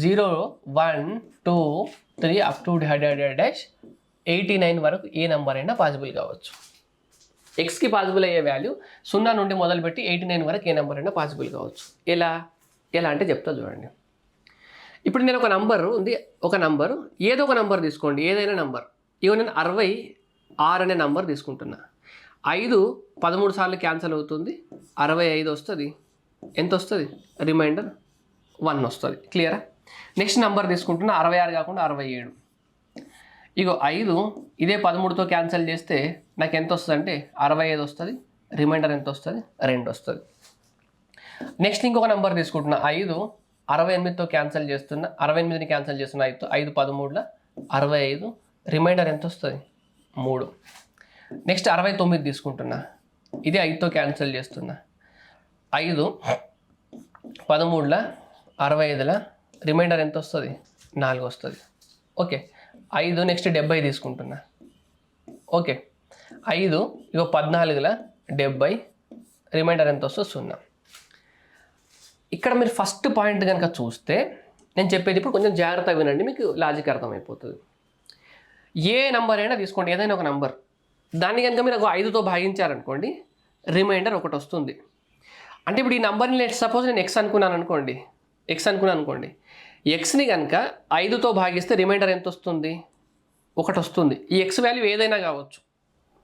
0, 1, 2, 3 అప్ టు -89 వరకు ఏ నెంబర్ అయినా పాసిబుల్ కావచ్చు. ఎక్స్కి పాసిబుల్ అయ్యే వాల్యూ 0 నుండి మొదలుపెట్టి 89 వరకు ఏ నెంబర్ అయినా పాసిబుల్ కావచ్చు. ఎలా అంటే చెప్తా చూడండి. ఇప్పుడు నేను ఒక నంబర్ ఉంది, ఒక నంబరు ఏదో ఒక నంబర్ తీసుకోండి, ఏదైనా నంబర్. ఇగో నేను 66 అనే నంబర్ తీసుకుంటున్నా. 5 13 సార్లు క్యాన్సిల్ అవుతుంది, 65 వస్తుంది. ఎంత వస్తుంది? రిమైండర్ 1 వస్తుంది. క్లియరా? నెక్స్ట్ నంబర్ తీసుకుంటున్నా, 66 కాకుండా 67. ఇగో 5 ఇదే 13తో క్యాన్సిల్ చేస్తే నాకు ఎంత వస్తుంది అంటే 65 వస్తుంది. రిమైండర్ ఎంత వస్తుంది? 2 వస్తుంది. నెక్స్ట్ ఇంకొక నెంబర్ తీసుకుంటున్నా, 5 68తో క్యాన్సిల్ చేస్తున్నా, 68ని క్యాన్సిల్ చేస్తున్నా, 5 13ల 65. రిమైండర్ ఎంత వస్తుంది? 3. నెక్స్ట్ 69 తీసుకుంటున్నా, ఇది 5తో క్యాన్సిల్ చేస్తున్నా, 5 13ల 65ల రిమైండర్ ఎంత వస్తుంది? 4 వస్తుంది. ఓకే. 5 నెక్స్ట్ 70 తీసుకుంటున్నా. ఓకే. 5 ఇగో 14ల 70 రిమైండర్ ఎంత వస్తుంది? 0. ఇక్కడ మీరు ఫస్ట్ పాయింట్ కనుక చూస్తే, నేను చెప్పేది ఇప్పుడు కొంచెం జాగ్రత్తగా వినండి, మీకు లాజిక్ అర్థమైపోతుంది. ఏ నెంబర్ అయినా తీసుకోండి, ఏదైనా ఒక నెంబర్, దాన్ని కనుక మీరు 5తో భాగించారనుకోండి, రిమైండర్ 1 వస్తుంది. అంటే ఇప్పుడు ఈ నెంబర్ని సపోజ్ నేను ఎక్స్ అనుకున్నాను అనుకోండి, ఎక్స్ని కనుక 5తో భాగిస్తే రిమైండర్ ఎంత వస్తుంది? 1 వస్తుంది. ఈ ఎక్స్ వాల్యూ ఏదైనా కావచ్చు,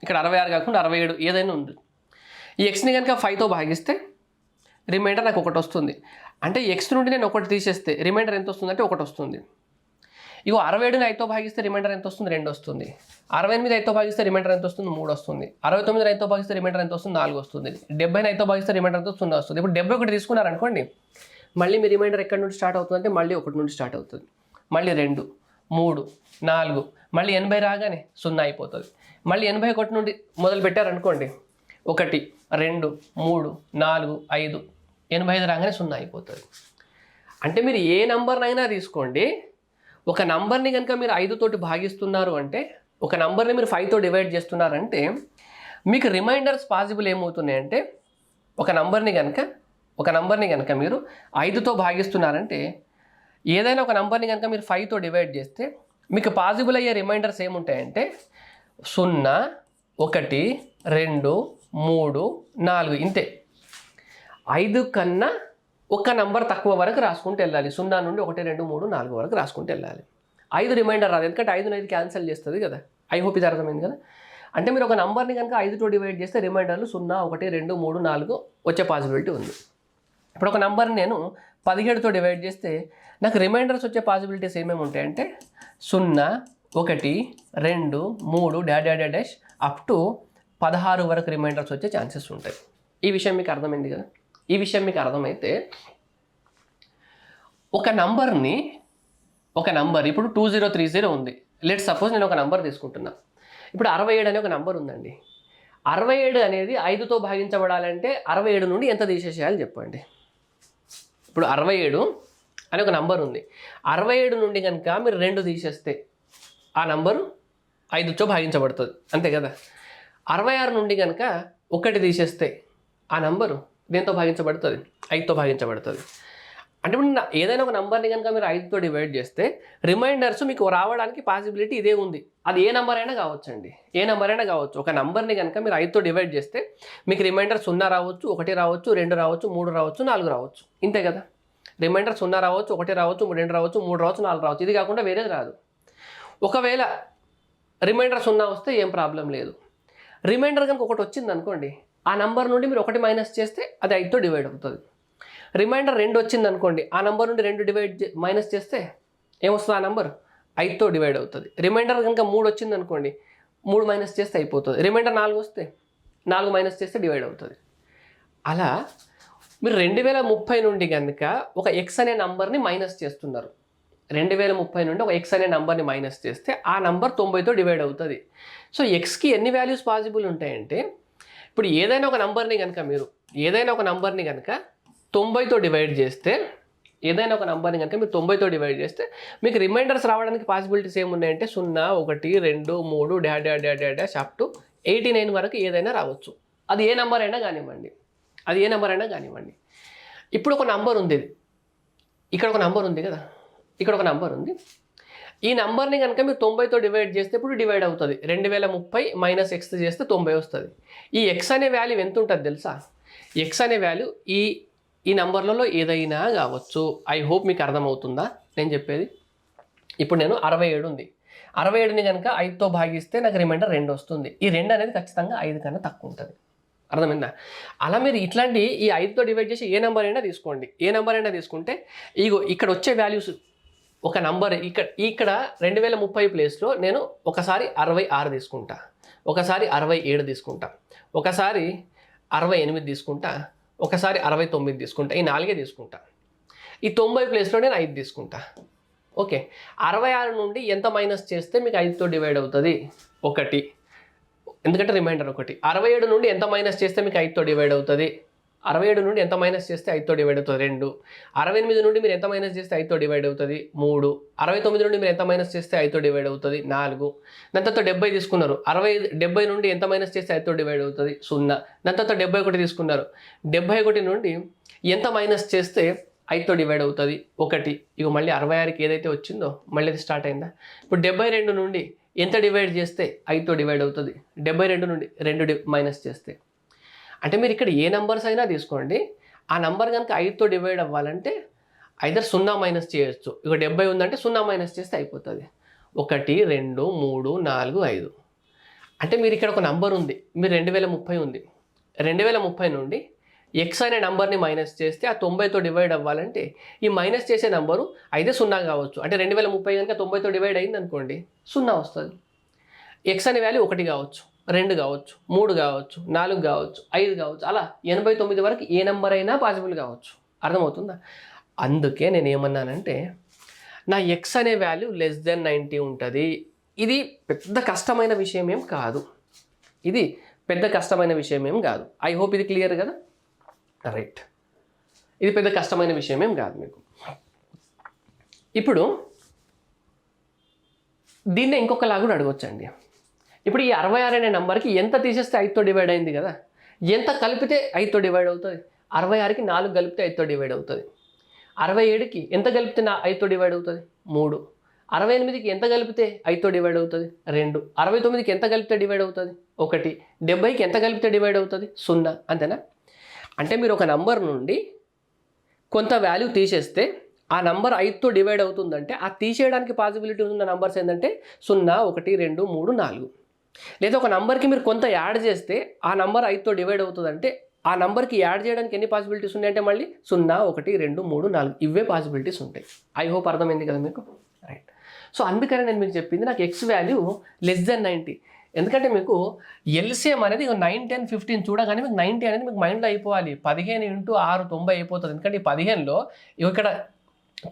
ఇక్కడ 66 కాకుండా 67 ఏదైనా ఉంది. ఈ ఎక్స్ని కనుక 5తో భాగిస్తే రిమైండర్ నాకు 1 వస్తుంది. అంటే ఎక్స్ నుండి నేను 1 తీసేస్తే రిమైండర్ ఎంత వస్తుంది అంటే 1 వస్తుంది. ఇగో 67ని 5తో భాగిస్తే రిమైండర్ ఎంత వస్తుంది? 2 వస్తుంది. 68 5తో భాగిస్తే రిమైండర్ ఎంత వస్తుంది? 3 వస్తుంది. 69 5తో భాగిస్తే రిమైండర్ ఎంత వస్తుంది? 4 వస్తుంది. 70 5తో భాగిస్తే రిమైండర్ ఎంత 0 వస్తుంది. ఇప్పుడు 71 తీసుకున్నారనుకోండి, మళ్ళీ మీ రిమైండర్ ఎక్కడి నుండి స్టార్ట్ అవుతుంది అంటే మళ్ళీ 1 నుండి స్టార్ట్ అవుతుంది. మళ్ళీ 2, 3, 4, మళ్ళీ 80 రాగానే 0 అయిపోతుంది. మళ్ళీ 81 నుండి మొదలు పెట్టారనుకోండి, 1, 2, 3, 4, 5, 85 రాగానే 0 అయిపోతుంది. అంటే మీరు ఏ నెంబర్నైనా తీసుకోండి, ఒక నెంబర్ని కనుక మీరు 5తోటి భాగిస్తున్నారు అంటే, ఒక నెంబర్ని మీరు 5తో డివైడ్ చేస్తున్నారంటే మీకు రిమైండర్స్ పాసిబుల్ ఏమవుతున్నాయంటే, ఒక నెంబర్ని కనుక మీరు 5తో భాగిస్తున్నారంటే, ఏదైనా ఒక నెంబర్ని కనుక మీరు 5తో డివైడ్ చేస్తే మీకు పాసిబుల్ అయ్యే రిమైండర్స్ ఏముంటాయంటే 0, 1, 2, 3, 4 ఇంతే. 5 కన్నా ఒక్క నంబర్ తక్కువ వరకు రాసుకుంటూ వెళ్ళాలి. 0 నుండి 1, 2, 3, 4 వరకు రాసుకుంటూ వెళ్ళాలి. 5 రిమైండర్ రాదు, ఎందుకంటే 5 క్యాన్సిల్ చేస్తుంది కదా. ఐ హోప్ ఇది అర్థమైంది కదా. అంటే మీరు ఒక నంబర్ని కనుక 5తో డివైడ్ చేస్తే రిమైండర్లు 0, 1, 2, 3, 4 వచ్చే పాసిబిలిటీ ఉంది. ఇప్పుడు ఒక నంబర్ని నేను 17తో డివైడ్ చేస్తే నాకు రిమైండర్స్ వచ్చే పాసిబిలిటీస్ ఏమేమి ఉంటాయంటే 0, 1, 2, 3 డాష్ అప్ టు 16 వరకు రిమైండర్స్ వచ్చే ఛాన్సెస్ ఉంటాయి. ఈ విషయం మీకు అర్థమైంది కదా. ఈ విషయం మీకు అర్థమైతే ఒక నంబర్ ఇప్పుడు 2030 ఉంది. లెట్ సపోజ్ నేను ఒక నంబర్ తీసుకుంటున్నా. ఇప్పుడు 67 అనే ఒక నంబర్ ఉందండి. 67 అనేది 5తో భాగించబడాలంటే 67 నుండి ఎంత తీసేసేయాలి చెప్పండి. ఇప్పుడు 67 అనే ఒక నంబర్ ఉంది. 67 నుండి కనుక మీరు 2 తీసేస్తే ఆ నంబరు 5తో భాగించబడుతుంది, అంతే కదా. 66 నుండి కనుక 1 తీసేస్తే ఆ నంబరు దేంతో భాగించబడుతుంది? 5తో భాగించబడుతుంది. అంటే ఇప్పుడు ఏదైనా ఒక నంబర్ని కనుక మీరు 5తో డివైడ్ చేస్తే రిమైండర్స్ మీకు రావడానికి పాసిబిలిటీ ఇదే ఉంది. అది ఏ నెంబర్ అయినా కావచ్చు అండి, ఏ నెంబర్ అయినా కావచ్చు. ఒక నంబర్ని కనుక మీరు 5తో డివైడ్ చేస్తే మీకు రిమైండర్ 0 రావచ్చు, 1 రావచ్చు, 2 రావచ్చు, 3 రావచ్చు, 4 రావచ్చు, ఇంతే కదా. రిమైండర్ 0 రావచ్చు, 1 రావచ్చు, 2 రావచ్చు, 3 రావచ్చు, 4 రావచ్చు. ఇది కాకుండా వేరేది రాదు. ఒకవేళ రిమైండర్ 0 వస్తే ఏం ప్రాబ్లం లేదు. రిమైండర్ కనుక 1 వచ్చింది అనుకోండి, ఆ నంబర్ నుండి మీరు 1 మైనస్ చేస్తే అది 5తో డివైడ్ అవుతుంది. రిమైండర్ 2 వచ్చింది అనుకోండి, ఆ నెంబర్ నుండి 2 మైనస్ చేస్తే ఏమొస్తుంది? ఆ నెంబర్ 5తో డివైడ్ అవుతుంది. రిమైండర్ కనుక 3 వచ్చింది అనుకోండి, 3 మైనస్ చేస్తే అయిపోతుంది. రిమైండర్ 4 వస్తే 4 మైనస్ చేస్తే డివైడ్ అవుతుంది. అలా మీరు 2030 నుండి కనుక ఒక ఎక్స్ అనే నంబర్ని మైనస్ చేస్తున్నారు. 2030 నుండి ఒక ఎక్స్ అనే నంబర్ని మైనస్ చేస్తే ఆ నంబర్ 90తో డివైడ్ అవుతుంది. సో ఎక్స్కి ఎన్ని వాల్యూస్ పాసిబుల్ ఉంటాయంటే, ఇప్పుడు ఏదైనా ఒక నంబర్ని కనుక 90తో డివైడ్ చేస్తే, ఏదైనా ఒక నంబర్ని కనుక మీరు 90తో డివైడ్ చేస్తే మీకు రిమైండర్స్ రావడానికి పాసిబిలిటీస్ ఏమున్నాయంటే 0, 1, 2, 3 డాష్ అప్ టు 89 వరకు ఏదైనా రావచ్చు. అది ఏ నెంబర్ అయినా కానివ్వండి, ఇప్పుడు ఒక నంబర్ ఉంది, ఇక్కడ ఒక నంబర్ ఉంది కదా, ఇక్కడ ఒక నంబర్ ఉంది. ఈ నంబర్ని కనుక మీరు 90తో డివైడ్ చేస్తే ఇప్పుడు డివైడ్ అవుతుంది. 2030 మైనస్ ఎక్స్ చేస్తే 90 వస్తుంది. ఈ ఎక్స్ అనే వాల్యూ ఎంత ఉంటుంది తెలుసా? ఎక్స్ అనే వాల్యూ ఈ నంబర్లలో ఏదైనా కావచ్చు. ఐ హోప్ మీకు అర్థమవుతుందా నేను చెప్పేది. ఇప్పుడు నేను 67 ఉంది. 67ని కనుక 5తో భాగిస్తే నాకు రిమైండర్ 2 వస్తుంది. ఈ 2 అనేది ఖచ్చితంగా 5 కన్నా తక్కువ ఉంటుంది. అర్థమైందా? అలా మీరు ఇట్లాంటి ఈ 5తో డివైడ్ చేసి ఏ నెంబర్ అయినా తీసుకోండి. ఏ నెంబర్ అయినా తీసుకుంటే ఇక్కడ వచ్చే వాల్యూస్ ఒక నంబర్ ఇక్కడ 2030 ప్లేస్లో నేను ఒకసారి 66 తీసుకుంటా, ఒకసారి 67 తీసుకుంటా, ఒకసారి 68 తీసుకుంటా, ఒకసారి 69 తీసుకుంటా. ఈ 4 తీసుకుంటా. ఈ 90 ప్లేస్లో నేను 5 తీసుకుంటా. ఓకే, 66 నుండి ఎంత మైనస్ చేస్తే మీకు 5తో డివైడ్ అవుతుంది? 1, ఎందుకంటే రిమైండర్ 1. 67 నుండి ఎంత మైనస్ చేస్తే మీకు 5తో డివైడ్ అవుతుంది? 67 నుండి ఎంత మైనస్ చేస్తే 5తో డివైడ్ అవుతుంది? 2. 68 నుండి మీరు ఎంత మైనస్ చేస్తే 5తో డివైడ్ అవుతుంది? 3. 69 నుండి మీరు ఎంత మైనస్ చేస్తే 5తో డివైడ్ అవుతుంది? 4. దాని తర్వాత 70 తీసుకున్నారు. 70 నుండి ఎంత మైనస్ చేస్తే 5తో డివైడ్ అవుతుంది? 0. దాని తర్వాత 71 తీసుకున్నారు. 71 నుండి ఎంత మైనస్ చేస్తే 5తో డివైడ్ అవుతుంది? 1. ఇక మళ్ళీ 66కి ఏదైతే వచ్చిందో మళ్ళీ అది స్టార్ట్ అయిందా? ఇప్పుడు 72 నుండి ఎంత డివైడ్ చేస్తే 5తో డివైడ్ అవుతుంది? 72 నుండి 2 మైనస్ చేస్తే. అంటే మీరు ఇక్కడ ఏ నెంబర్స్ అయినా తీసుకోండి, ఆ నెంబర్ కనుక 5తో డివైడ్ అవ్వాలంటే ఐదర్ 0 మైనస్ చేయొచ్చు. ఇక 70 ఉందంటే 0 మైనస్ చేస్తే అయిపోతుంది. 1, 2, 3, 4, 5. అంటే మీరు ఇక్కడ ఒక నెంబర్ ఉంది, మీరు 2030 ఉంది. 2030 నుండి ఎక్స్ అనే నెంబర్ని మైనస్ చేస్తే ఆ 90తో డివైడ్ అవ్వాలంటే ఈ మైనస్ చేసే నెంబరు అయితే 0 కావచ్చు. అంటే 2030 కనుక 90తో డివైడ్ అయింది అనుకోండి, 0 వస్తుంది. ఎక్స్ అనే వాల్యూ 1 కావచ్చు, 2 కావచ్చు, 3 కావచ్చు, 4 కావచ్చు, 5 కావచ్చు, అలా 89 వరకు ఏ నెంబర్ అయినా పాసిబుల్ కావచ్చు. అర్థమవుతుందా? అందుకే నేను ఏమన్నానంటే నా ఎక్స్ అనే వాల్యూ లెస్ దెన్ 90 ఉంటుంది. ఇది పెద్ద కష్టమైన విషయం ఏం కాదు. ఐ హోప్ ఇది క్లియర్ కదా? రైట్, ఇది పెద్ద కష్టమైన విషయం ఏం కాదు మీకు. ఇప్పుడు దీన్నే ఇంకొకలా కూడా అడగొచ్చండి. ఇప్పుడు ఈ 66 అనే నెంబర్కి ఎంత తీసేస్తే 5తో డివైడ్ అయింది కదా, ఎంత కలిపితే 5తో డివైడ్ అవుతుంది? 66కి 4 కలిపితే 5తో డివైడ్ అవుతుంది. 67కి ఎంత కలిపితే 5తో డివైడ్ అవుతుంది? 3. 68కి ఎంత కలిపితే 5తో డివైడ్ అవుతుంది? 2. 69కి ఎంత కలిపితే డివైడ్ అవుతుంది? 1. 70కి ఎంత కలిపితే డివైడ్ అవుతుంది? 0. అంతేనా? అంటే మీరు ఒక నంబర్ నుండి కొంత వాల్యూ తీసేస్తే ఆ నంబర్ 5తో డివైడ్ అవుతుందంటే ఆ తీసేయడానికి పాసిబిలిటీ ఉన్న నంబర్స్ ఏంటంటే 0, 1, 2, 3, 4. లేదా ఒక నంబర్కి మీరు కొంత యాడ్ చేస్తే ఆ నంబర్ 5తో డివైడ్ అవుతుందంటే ఆ నంబర్కి యాడ్ చేయడానికి ఎన్ని పాసిబిలిటీస్ ఉన్నాయంటే మళ్ళీ 0, 1, 2, 3, 4 ఇవే పాసిబిలిటీస్ ఉంటాయి. ఐ హోప్ అర్థమైంది కదా మీకు, రైట్. సో అందుకని నేను మీకు చెప్పింది నాకు ఎక్స్ వాల్యూ <90. ఎందుకంటే మీకు ఎల్సిఎం అనేది 9, 10, 15 చూడగానే మీకు 90 అనేది మీకు మైండ్లో అయిపోవాలి. 15 × 6 90 అయిపోతుంది. ఎందుకంటే ఈ 15లో ఇక్కడ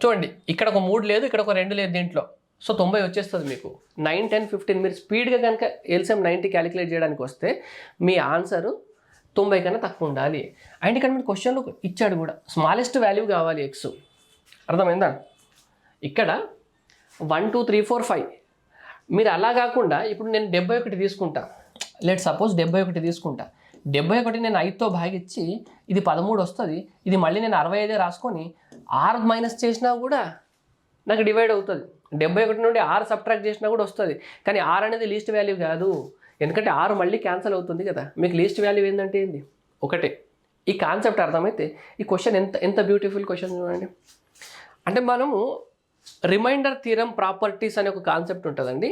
చూడండి, ఇక్కడ ఒక 3 లేదు, ఇక్కడ ఒక 2 లేదు దీంట్లో. సో 90 వచ్చేస్తుంది మీకు. 9, 10, 15 మీరు స్పీడ్గా కనుక ఎల్సిఎం 90 క్యాలిక్యులేట్ చేయడానికి వస్తే మీ ఆన్సరు 90 కన్నా తక్కువ ఉండాలి. అండ్ ఇక్కడ మీరు క్వశ్చన్లో ఇచ్చాడు కూడా స్మాలెస్ట్ వాల్యూ కావాలి ఎక్స్. అర్థమైందా? ఇక్కడ 1, 2, 3, 4, 5 మీరు అలా కాకుండా ఇప్పుడు నేను 71 తీసుకుంటా. లెట్ సపోజ్ 71 తీసుకుంటా. 71 నేను 5తో భాగించి ఇది 13 వస్తుంది. ఇది మళ్ళీ నేను 65 రాసుకొని 6 మైనస్ చేసినా కూడా నాకు డివైడ్ అవుతుంది. 71 నుండి 6 సబ్ట్రాక్ట్ చేసినా కూడా వస్తుంది. కానీ 6 అనేది లీస్ట్ వాల్యూ కాదు. ఎందుకంటే 6 మళ్ళీ క్యాన్సిల్ అవుతుంది కదా. మీకు లీస్ట్ వాల్యూ ఏంటంటే ఏంది? ఒకటే. ఈ కాన్సెప్ట్ అర్థమైతే ఈ క్వశ్చన్ ఎంత బ్యూటిఫుల్ క్వశ్చన్ చూడండి. అంటే మనము రిమైండర్ థీరం ప్రాపర్టీస్ అనే ఒక కాన్సెప్ట్ ఉంటుందండి.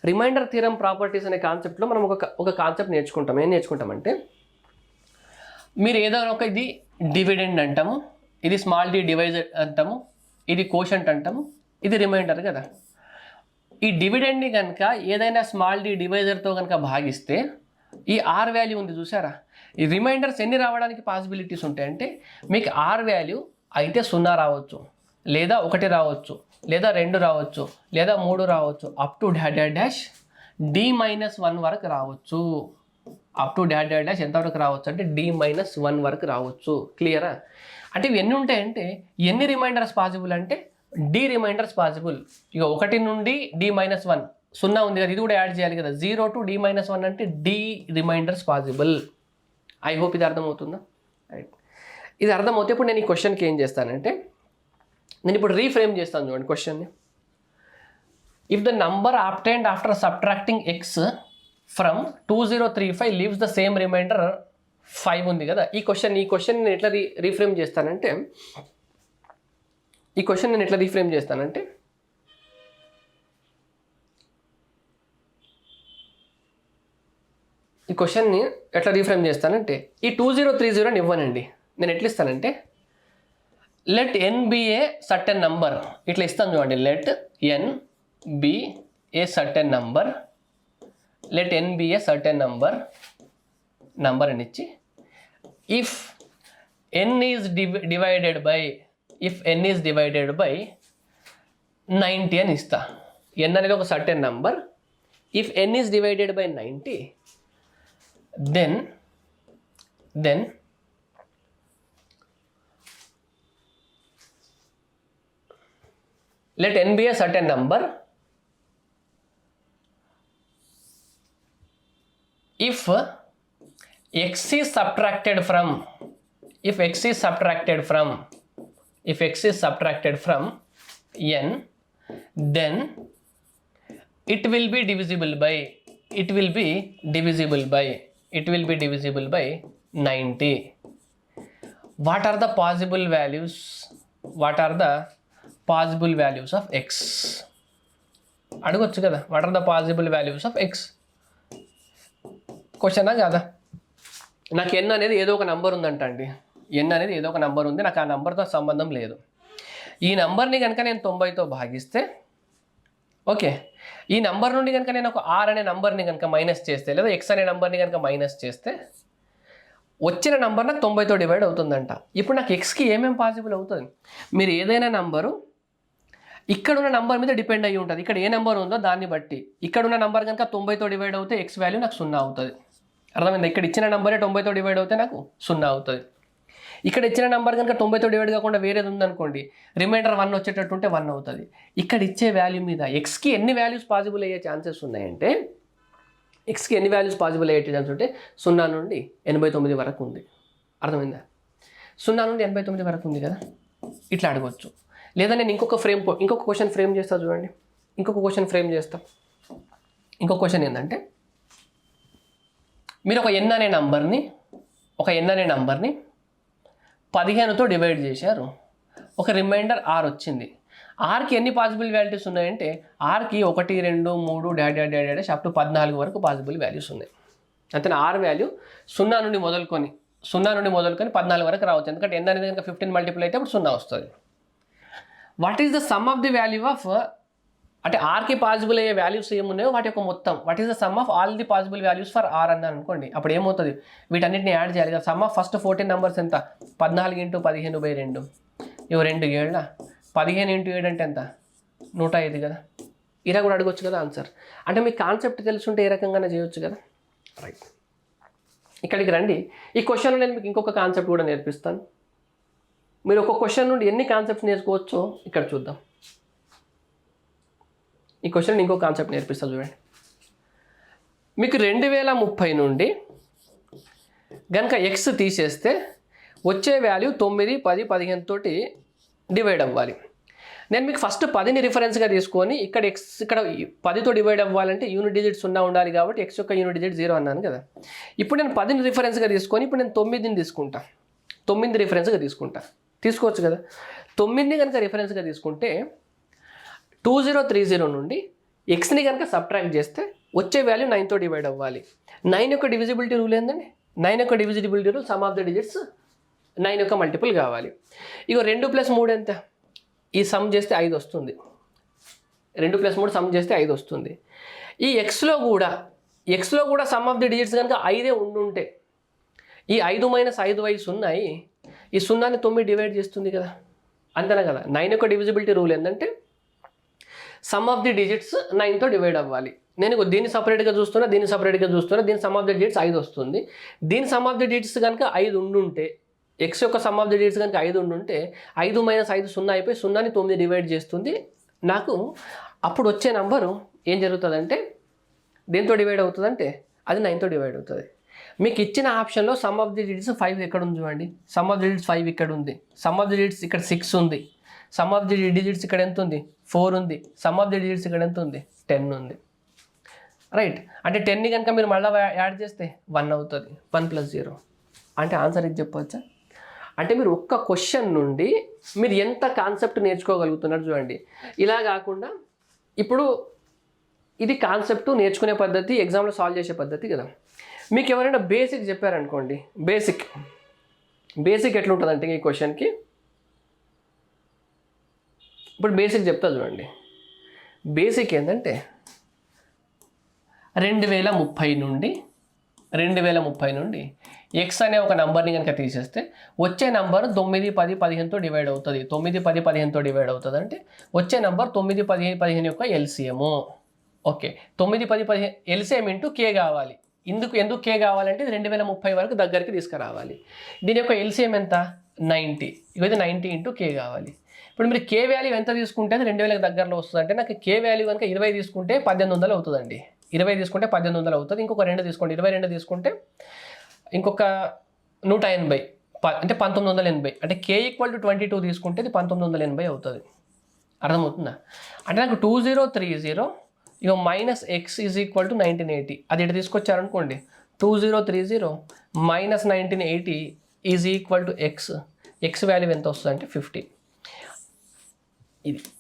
రిమైండర్ థీరం ప్రాపర్టీస్ అనే కాన్సెప్ట్లో మనం ఒక కాన్సెప్ట్ నేర్చుకుంటాం. ఏం నేర్చుకుంటామంటే మీరు ఏదైనా ఒక ఇది డివిడెండ్ అంటాము, ఇది స్మాల్ డి డివైజర్ అంటాము, ఇది కోషంట్ అంటాము, ఇది రిమైండర్ కదా. ఈ డివిడెండ్ని కనుక ఏదైనా స్మాల్ డి డివైజర్తో కనుక భాగిస్తే ఈ ఆర్ వాల్యూ ఉంది చూసారా, ఈ రిమైండర్స్ ఎన్ని రావడానికి పాసిబిలిటీస్ ఉంటాయంటే మీకు ఆర్ వాల్యూ అయితే 0 రావచ్చు, లేదా 1 రావచ్చు, లేదా 2 రావచ్చు, లేదా 3 రావచ్చు, అప్ టు డాష్ D-1 వరకు రావచ్చు. అప్ టు డాష్ ఎంతవరకు రావచ్చు అంటే D-1 వరకు రావచ్చు. క్లియరా? అంటే ఇవి ఎన్ని ఉంటాయంటే ఎన్ని రిమైండర్స్ పాసిబుల్ అంటే D రిమైండర్స్ పాసిబుల్. ఇక 1 నుండి D-1 0 ఉంది కదా, ఇది కూడా యాడ్ చేయాలి కదా. 0 to D-1 అంటే D remainders possible. I hope ఇది అర్థమవుతుందా? రైట్. ఇది అర్థమవుతే ఇప్పుడు నేను ఈ క్వశ్చన్కి ఏం చేస్తానంటే నేను ఇప్పుడు రీఫ్రేమ్ చేస్తాను చూడండి క్వశ్చన్ని. If the number obtained after subtracting x from 2035 leaves the same remainder 5 ఉంది కదా. ఈ క్వశ్చన్ నేను ఎట్లా రీఫ్రేమ్ చేస్తానంటే ఈ క్వశ్చన్ని ఎట్లా రీఫ్రేమ్ చేస్తానంటే ఈ 2030 ఇవ్వనండి. నేను ఎట్లా ఇస్తానంటే let n be a certain number ఇట్లా ఇస్తాను చూడండి. Let n be a certain number, let n be a certain number అని ఇచ్చి if n is divided by 90 అని ఇస్తా. n అనేది ఒక certain number. If n is divided by 90 then let n be a certain number if x is subtracted from n, then it will be divisible by 90. What are the possible values of x? అడగొచ్చు కదా, what are the possible values of x క్వశ్చనా కాదా. నాకు n అనేది ఏదో ఒక number ఉందంట అండి. n అనేది ఏదో ఒక నంబర్ ఉంది, నాకు ఆ నంబర్తో సంబంధం లేదు. ఈ నంబర్ని కనుక నేను 90తో భాగిస్తే ఓకే, ఈ నంబర్ నుండి కనుక నేను ఒక r అనే నంబర్ని కనుక మైనస్ చేస్తే, లేదా x అనే నంబర్ని కనుక మైనస్ చేస్తే వచ్చిన నంబర్ నాకు 90తో డివైడ్ అవుతుందంట. ఇప్పుడు నాకు ఎక్స్కి ఏమేమి పాసిబుల్ అవుతుంది? మీరు ఏదైనా నంబరు ఇక్కడున్న నంబర్ మీద డిపెండ్ అయ్యి ఉంటుంది. ఇక్కడ ఏ నెంబర్ ఉందో దాన్ని బట్టి ఇక్కడున్న నంబర్ కనుక 90తో డివైడ్ అవుతే ఎక్స్ వాల్యూ నాకు 0 అవుతుంది. అర్థమైంది? ఇక్కడ ఇచ్చిన నెంబరే 90తో డివైడ్ అవుతే నాకు 0 అవుతుంది. ఇక్కడ ఇచ్చిన నెంబర్ కనుక 90తో డివైడ్ కాకుండా వేరేది ఉందనుకోండి, రిమైండర్ 1 వచ్చేటట్టు ఉంటే 1 అవుతుంది. ఇక్కడ ఇచ్చే వాల్యూ మీద ఎక్స్కి ఎన్ని వాల్యూస్ పాసిబుల్ అయ్యే ఛాన్సెస్ ఉన్నాయంటే 0 నుండి 89 వరకు ఉంది. అర్థమైందా? 0 నుండి 89 వరకు ఉంది కదా. ఇట్లా అడగవచ్చు. లేదా నేను ఇంకొక క్వశ్చన్ ఫ్రేమ్ చేస్తా చూడండి. ఇంకొక క్వశ్చన్ ఏంటంటే మీరు ఒక n అనే నంబర్ని 15తో డివైడ్ చేశారు. ఒక రిమైండర్ ఆర్ వచ్చింది. ఆర్కి ఎన్ని పాసిబుల్ వాల్యూస్ ఉన్నాయంటే ఆర్కి 1 2 3 డాష్ అప్ టు 14 వరకు పాసిబుల్ వాల్యూస్ ఉన్నాయి. అంతేనా? ఆర్ వాల్యూ 0 నుండి మొదలుకొని 14 వరకు రావచ్చు. ఎందుకంటే n అనేది కనుక 15 మల్టిపుల్ అయితే అప్పుడు 0 వస్తుంది. What is the sum of the value of, అంటే ఆర్కి పాసిబుల్ అయ్యే వాల్యూస్ ఏమున్నాయో వాటి యొక్క మొత్తం, what is the sum of all the possible values for R అన్నాను అనుకోండి. అప్పుడు ఏమవుతుంది, వీటన్నిటిని యాడ్ చేయాలి కదా. సమ్ ఆఫ్ ఫస్ట్ 14 నెంబర్స్ ఎంత, 14 × 15/2, ఇవి 2 7 15 × 7 అంటే ఎంత, 105 కదా. ఇలా కూడా అడగొచ్చు కదా ఆన్సర్. అంటే మీకు కాన్సెప్ట్ తెలుసుంటే ఏ రకంగానే చేయొచ్చు కదా. రైట్, ఇక్కడికి రండి. ఈ క్వశ్చన్లో నేను మీకు ఇంకొక కాన్సెప్ట్ కూడా నేర్పిస్తాను. మీరు ఒక క్వశ్చన్ నుండి ఎన్ని కాన్సెప్ట్స్ నేర్చుకోవచ్చో ఇక్కడ చూద్దాం. ఈ క్వశ్చన్ ఇంకో కాన్సెప్ట్ నేర్పిస్తా చూడండి. మీకు 2030 నుండి కనుక ఎక్స్ తీసేస్తే వచ్చే వాల్యూ 9, 10, 15 తోటి డివైడ్ అవ్వాలి. నేను మీకు ఫస్ట్ 10ని రిఫరెన్స్గా తీసుకొని ఇక్కడ ఎక్స్ ఇక్కడ 10తో డివైడ్ అవ్వాలంటే యూనిట్ డిజిట్ 0 ఉండాలి కాబట్టి ఎక్స్ యొక్క యూనిట్ డిజిట్ 0 అన్నాను కదా. ఇప్పుడు నేను 10ని రిఫరెన్స్గా తీసుకొని ఇప్పుడు నేను 9ని తీసుకుంటా. 9 రిఫరెన్స్గా తీసుకోవచ్చు కదా. 9ని కనుక రిఫరెన్స్గా తీసుకుంటే 2030 నుండి ఎక్స్ని కనుక సబ్ట్రాక్ట్ చేస్తే వచ్చే వాల్యూ 9తో డివైడ్ అవ్వాలి. 9 యొక్క డివిజిబిలిటీ రూల్ ఏంటండి? 9 యొక్క divisibility rule some of the digits 9 యొక్క మల్టిపుల్ కావాలి. ఇగో 2 + 3 ఎంత, ఈ సమ్ చేస్తే 5 వస్తుంది. 2 + 3 సమ్ చేస్తే 5 వస్తుంది. ఈ ఎక్స్లో కూడా సమ్ ఆఫ్ ది డిజిట్స్ కనుక 5 ఉండుంటే ఈ 5 - 5 ఉన్నాయి, ఈ 0ని 9 డివైడ్ చేస్తుంది కదా. అంతేనా కదా. 9 యొక్క డివిజిబిలిటీ రూల్ ఏంటంటే సమ్ ఆఫ్ ది డిజిట్స్ 9తో డివైడ్ అవ్వాలి. నేను దీన్ని సపరేట్గా చూస్తున్నా, దీన్ని సమ్ ఆఫ్ ది డిజిట్స్ 5 వస్తుంది. దీని సమ్ ఆఫ్ ది డిజిట్స్ కనుక 5 ఉండుంటే, ఎక్స్ యొక్క సమ్ ఆఫ్ ది డిజిట్స్ కనుక 5 ఉండుంటే 5 - 5 0 అయిపోయి 0ని 9 డివైడ్ చేస్తుంది నాకు. అప్పుడు వచ్చే నంబరు ఏం జరుగుతుందంటే దేంతో డివైడ్ అవుతుందంటే అది 9తో డివైడ్ అవుతుంది. మీకు ఇచ్చిన ఆప్షన్లో సమ్ ఆఫ్ ది డిజిట్స్ 5 ఎక్కడ ఉంది చూడండి. సమ్ ఆఫ్ ది డిజిట్స్ 5 ఇక్కడ ఉంది. సమ్ ఆఫ్ ది డిజిట్స్ ఇక్కడ 6 ఉంది. సమ్ ఆఫ్ ది డిజిట్స్ ఇక్కడ ఎంత ఉంది, 4 ఉంది. సమ్ ఆఫ్ ది డిజిట్స్ ఇక్కడ ఎంత ఉంది, 10 ఉంది. రైట్, అంటే 10ని కనుక మీరు మళ్ళీ యాడ్ చేస్తే 1 అవుతుంది. 1 + 0 అంటే ఆన్సర్ ఇది చెప్పవచ్చా? అంటే మీరు ఒక్క క్వశ్చన్ నుండి మీరు ఎంత కాన్సెప్ట్ నేర్చుకోగలుగుతున్నారు చూడండి. ఇలా కాకుండా ఇప్పుడు ఇది కాన్సెప్ట్ నేర్చుకునే పద్ధతి, ఎగ్జామ్లో సాల్వ్ చేసే పద్ధతి కదా. మీకు ఎవరైనా బేసిక్ చెప్పారనుకోండి, బేసిక్ ఎట్లుంటుందంటే ఈ క్వశ్చన్కి ఇప్పుడు బేసిక్ చెప్తా చూడండి. బేసిక్ ఏంటంటే 2030 నుండి ఎక్స్ అనే ఒక నెంబర్ని కనుక తీసేస్తే వచ్చే నెంబర్ 9, 10, 15తో డివైడ్ అవుతుంది. 9, 10, 15తో డివైడ్ అవుతుంది అంటే వచ్చే నెంబర్ 9, 10, 15 యొక్క ఎల్సిఎం. ఓకే, 9, 10, 15 ఎల్సిఎం ఇంటూ కే కావాలి. ఎందుకు కే కావాలంటే 2030 వరకు దగ్గరికి తీసుకురావాలి. దీని యొక్క ఎల్సిఎం ఎంత, 90. ఇది 90 ఇంటూ కే కావాలి. ఇప్పుడు మీరు కే వాల్యూ ఎంత తీసుకుంటే అది 2000కి దగ్గరలో వస్తుంది. అంటే నాకు కే వాల్యూ కనుక 20 తీసుకుంటే 1800 అవుతుందండి. 20 తీసుకుంటే 1800 అవుతుంది. ఇంకొక 2 తీసుకోండి, 22 తీసుకుంటే ఇంకొక 180 అంటే 1980. అంటే కే = 22 తీసుకుంటే ఇది 1980 అవుతుంది. అర్థమవుతుందా? అంటే నాకు 2030 ఇక - x = 1980 అది ఇటు తీసుకొచ్చారనుకోండి. 2030 - 1980 = x వాల్యూ ఎంత వస్తుంది అంటే 50.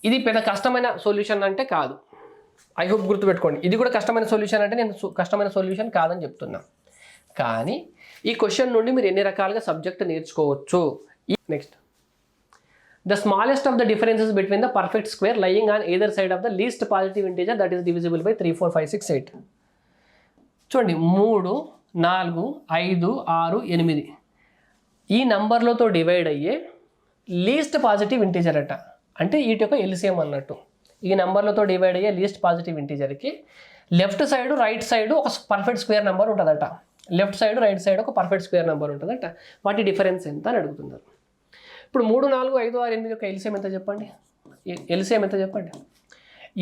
ఇది పెద్ద కష్టమైన సొల్యూషన్ అంటే కాదు. ఐ హోప్ గుర్తుపెట్టుకోండి. ఇది కూడా కష్టమైన సొల్యూషన్ అంటే నేను కష్టమైన సొల్యూషన్ కాదని చెప్తున్నా. కానీ ఈ క్వశ్చన్ నుండి మీరు ఎన్ని రకాలుగా సబ్జెక్ట్ నేర్చుకోవచ్చు. Next, the smallest of the differences between the perfect square lying on either side of the least positive integer that is divisible by 3, 4, 5, 6, 8. చూడండి, 3, 4, 5, 6, 8 ఈ నంబర్లతో డివైడ్ అయ్యే లీస్ట్ పాజిటివ్ ఇంటీజర్ అట. అంటే వీటి యొక్క ఎల్సిఎం అన్నట్టు. ఈ నెంబర్లతో డివైడ్ అయ్యే లీస్ట్ పాజిటివ్ ఇంటీజర్కి లెఫ్ట్ సైడ్ రైట్ సైడ్ ఒక పర్ఫెక్ట్ స్క్వేర్ నెంబర్ ఉంటుందట. లెఫ్ట్ సైడ్ రైట్ సైడ్ ఒక పర్ఫెక్ట్ స్క్వేర్ నెంబర్ ఉంటుందట. వాటి డిఫరెన్స్ ఎంత అని అడుగుతున్నారు. ఇప్పుడు 3, 4, 5, 6, 8 యొక్క ఎల్సిఎం ఎంత చెప్పండి.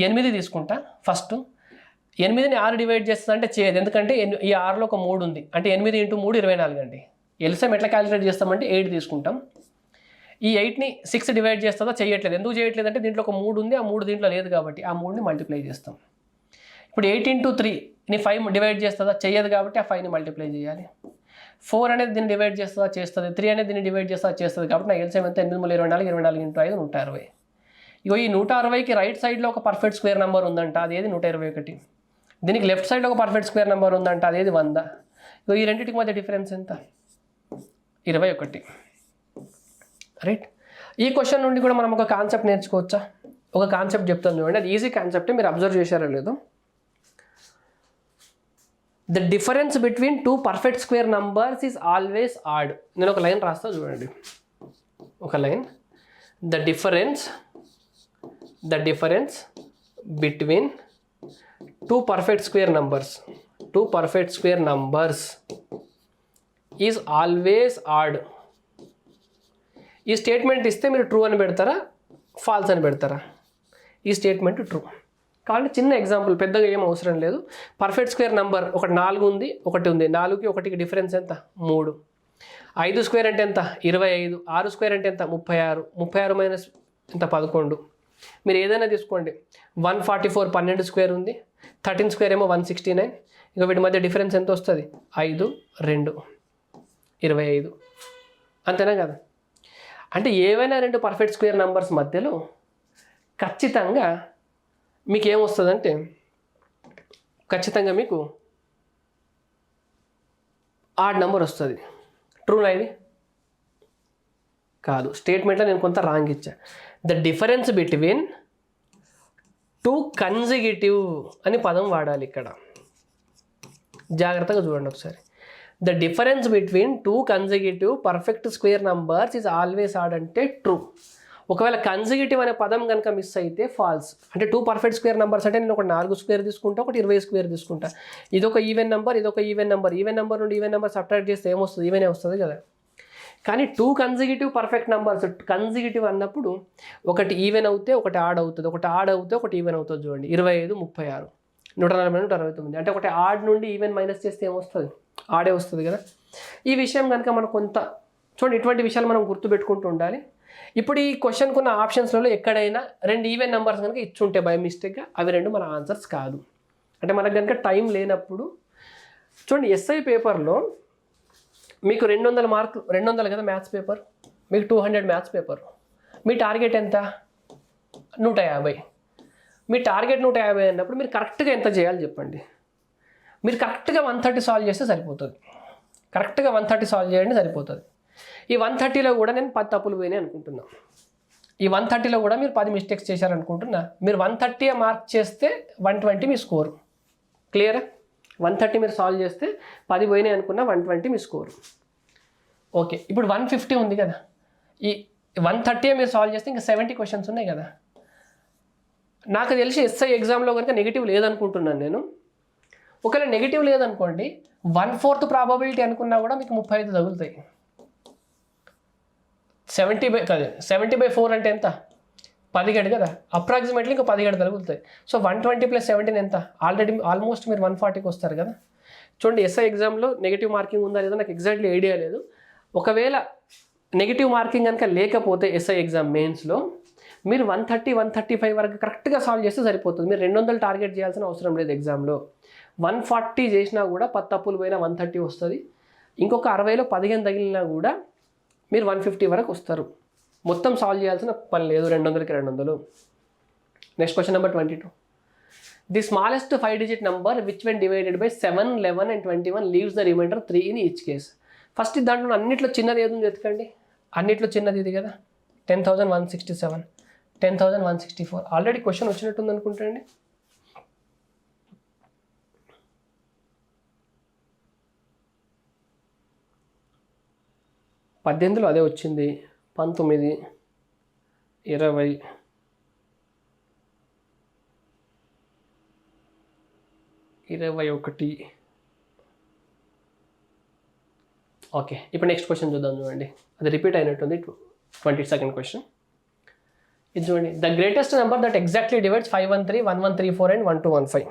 8 తీసుకుంటా. ఫస్ట్ 8ని 6 డివైడ్ చేస్తుంది అంటే చేయదు, ఎందుకంటే ఈ 6లో ఒక 3 ఉంది. అంటే 8 × 3 24 అండి. ఎల్సిఎం ఎట్లా క్యాలిక్యులేట్ చేస్తామంటే 8 తీసుకుంటాం. ఈ 8ని 6 డివైడ్ చేస్తుందా, చేయట్లేదు. ఎందుకు చేయట్లేదు అంటే దీంట్లో ఒక 3 ఉంది, ఆ 3 దీంట్లో లేదు కాబట్టి ఆ 3ని మల్టిప్లై చేస్తాం. ఇప్పుడు 8 × 3ని 5 డివైడ్ చేస్తుందా, చెయ్యదు కాబట్టి ఆ 5ని మల్టిప్లై చేయాలి. 4 అనేది దీన్ని డివైడ్ చేస్తుంది, 3 అనేది దీన్ని డివైడ్ చేస్తుంది. కాబట్టి నాకు ఎల్సిఎం ఎంత 8 3 24, 24 × 5 160. ఇగో ఈ 160కి రైట్ సైడ్లో ఒక పర్ఫెక్ట్ స్క్వేర్ నెంబర్ ఉందంట, అదేది 121. దీనికి లెఫ్ట్ సైడ్లో ఒక పర్ఫెక్ట్ స్క్వేర్ నెంబర్ ఉందంట, అదేది 100. ఇగో ఈ రెండింటికి మధ్య డిఫరెన్స్ ఎంత? 21. రైట్. ఈ క్వశ్చన్ నుండి కూడా మనం ఒక కాన్సెప్ట్ నేర్చుకోవచ్చా? ఒక కాన్సెప్ట్ చెప్తాను చూడండి, అది ఈజీ కాన్సెప్టే, మీరు అబ్జర్వ్ చేశారో లేదో. The difference between 2 perfect square numbers is always odd. నేను ఒక లైన్ రాస్తా చూడండి, ఒక line. The difference between 2 perfect square numbers is always odd. ఈ స్టేట్మెంట్ ఇస్తే మీరు ట్రూ అని పెడతారా, ఫాల్స్ అని పెడతారా? ఈ స్టేట్మెంట్ ట్రూ. కాబట్టి చిన్న ఎగ్జాంపుల్, పెద్దగా ఏం అవసరం లేదు. పర్ఫెక్ట్ స్క్వేర్ నెంబర్ ఒకటి 4 ఉంది, ఒకటి ఉంది. 4కి 1కి డిఫరెన్స్ ఎంత? 3. 5 స్క్వేర్ అంటే ఎంత? 25. 6 స్క్వేర్ అంటే ఎంత? 36. 36 మైనస్ ఎంత? 11. మీరు ఏదైనా తీసుకోండి. 144 12 స్క్వేర్ ఉంది, 13 స్క్వేర్ ఏమో 169. ఇంకా వీటి మధ్య డిఫరెన్స్ ఎంత వస్తుంది? 5 2 25. అంతేనా కదా? అంటే ఏవైనా 2 పర్ఫెక్ట్ స్క్వేర్ నెంబర్స్ మధ్యలో ఖచ్చితంగా మీకు ఏమొస్తుందంటే, ఖచ్చితంగా మీకు ఆడ్ నెంబర్ వస్తుంది. ట్రూనా ఇది? కాదు. స్టేట్మెంట్లో నేను కొంత రాంగ్ ఇచ్చా. ద డిఫరెన్స్ బిట్వీన్ 2 కన్సిక్యూటివ్ అని పదం వాడాలి ఇక్కడ. జాగ్రత్తగా చూడండి ఒకసారి. The difference between 2 consecutive perfect square numbers is always odd అంటే ట్రూ. ఒకవేళ కన్సిక్యూటివ్ అనే పదం కనుక మిస్ అయితే ఫాల్స్. అంటే 2 పర్ఫెక్ట్ స్క్వేర్ నెంబర్స్ అంటే నేను ఒక 4 స్క్వేర్ తీసుకుంటా, ఒకటి 20 స్క్వేర్ తీసుకుంటా. ఇదొక ఈవెన్ నెంబర్, ఇదొక ఈవెన్ నెంబర్. ఈవెన్ నెంబర్ నుండి ఈవెన్ నెంబర్ సబ్ట్రాక్ట్ చేస్తే ఏమొస్తుంది? ఈవెనే వస్తుంది కదా. కానీ 2 కన్సిక్యూటివ్ పర్ఫెక్ట్ నెంబర్స్, కన్సిక్యూటివ్ అన్నప్పుడు ఒకటి ఈవెన్ అవుతే ఒకటి ఆడ్ అవుతుంది, ఒకటి ఆడ్ అవుతే ఒకటి ఈవెన్ అవుతుంది. చూడండి, 25 36 140 169. అంటే ఒకటి ఆడ్ నుండి ఈవెన్ మైనస్ చేస్తే ఏమొస్తుంది? ఆడే వస్తుంది కదా. ఈ విషయం కనుక మనం కొంత చూడండి, ఇటువంటి విషయాలు మనం గుర్తుపెట్టుకుంటూ ఉండాలి. ఇప్పుడు ఈ క్వశ్చన్కి ఉన్న ఆప్షన్స్లలో ఎక్కడైనా 2 ఈవెన్ నెంబర్స్ కనుక ఇచ్చుంటే బై మిస్టేక్గా, అవి 2 మన ఆన్సర్స్ కాదు. అంటే మనకు కనుక టైం లేనప్పుడు చూడండి, ఎస్ఐ పేపర్లో మీకు 200 మార్కులు, 200 కదా మ్యాథ్స్ పేపర్, మీకు 200 మ్యాథ్స్ పేపర్. మీ టార్గెట్ ఎంత? 150. మీ టార్గెట్ 150 అన్నప్పుడు మీరు కరెక్ట్గా ఎంత చేయాలి చెప్పండి. మీరు కరెక్ట్గా 130 సాల్వ్ చేస్తే సరిపోతుంది. కరెక్ట్గా 130 సాల్వ్ చేయండి, సరిపోతుంది. ఈ 130లో కూడా నేను 10 తప్పులు పోయినాయి అనుకుంటున్నా. ఈ 130లో కూడా మీరు 10 మిస్టేక్స్ చేశారనుకుంటున్నా. మీరు 130 మార్క్ చేస్తే 120 మీ స్కోరు. క్లియరా? 130 మీరు సాల్వ్ చేస్తే 10 పోయినాయి అనుకున్నా, 120 మీ స్కోరు. ఓకే, ఇప్పుడు 150 ఉంది కదా. ఈ 130 మీరు సాల్వ్ చేస్తే ఇంకా 70 క్వశ్చన్స్ ఉన్నాయి కదా. నాకు తెలిసి ఎస్ఐ ఎగ్జామ్లో కనుక నెగిటివ్ లేదనుకుంటున్నాను నేను. ఒకవేళ నెగిటివ్ లేదనుకోండి, 1/4 ప్రాబబిలిటీ అనుకున్నా కూడా మీకు 35 తగులుతాయి. 70/4 అంటే ఎంత? 17 కదా. అప్రాక్సిమేట్లీ ఇంకా 17 తగులుతాయి. సో 120 + 17 ఎంత? ఆల్మోస్ట్ మీరు 140కి వస్తారు కదా. చూడండి, ఎస్ఐ ఎగ్జామ్లో నెగిటివ్ మార్కింగ్ ఉందా లేదా నాకు ఎగ్జాక్ట్లీ ఐడియా లేదు. ఒకవేళ నెగిటివ్ మార్కింగ్ కనుక లేకపోతే ఎస్ఐ ఎగ్జామ్ మెయిన్స్లో మీరు 130 135 వరకు కరెక్ట్గా సాల్వ్ చేస్తే సరిపోతుంది. మీరు 200 టార్గెట్ చేయాల్సిన అవసరం లేదు ఎగ్జామ్లో. 140 చేసినా కూడా 10 తప్పులు పోయినా 130 వస్తుంది. ఇంకొక 60లో 15 తగిలినా కూడా మీరు 150 వరకు వస్తారు. మొత్తం సాల్వ్ చేయాల్సిన పని లేదు, 200కి 200. Next question number 22. The smallest 5-digit number which when divided by 7, 11 and 21 leaves the remainder 3 in each case. First దాంట్లో అన్నిట్లో చిన్నది ఏది ఉంది వెతకండి. అన్నిట్లో చిన్నది ఇది కదా. 10,167, 10,164. ఆల్రెడీ క్వశ్చన్ వచ్చినట్టుంది అనుకుంటండి. పద్దెనిమిదిలో అదే వచ్చింది. 19, 20, 21. ఓకే, ఇప్పుడు నెక్స్ట్ క్వశ్చన్ చూద్దాం. చూడండి, అది రిపీట్ అయినట్టుంది. 22nd question. ఇది చూడండి. The greatest number that exactly divides 513, 1134 and 1215.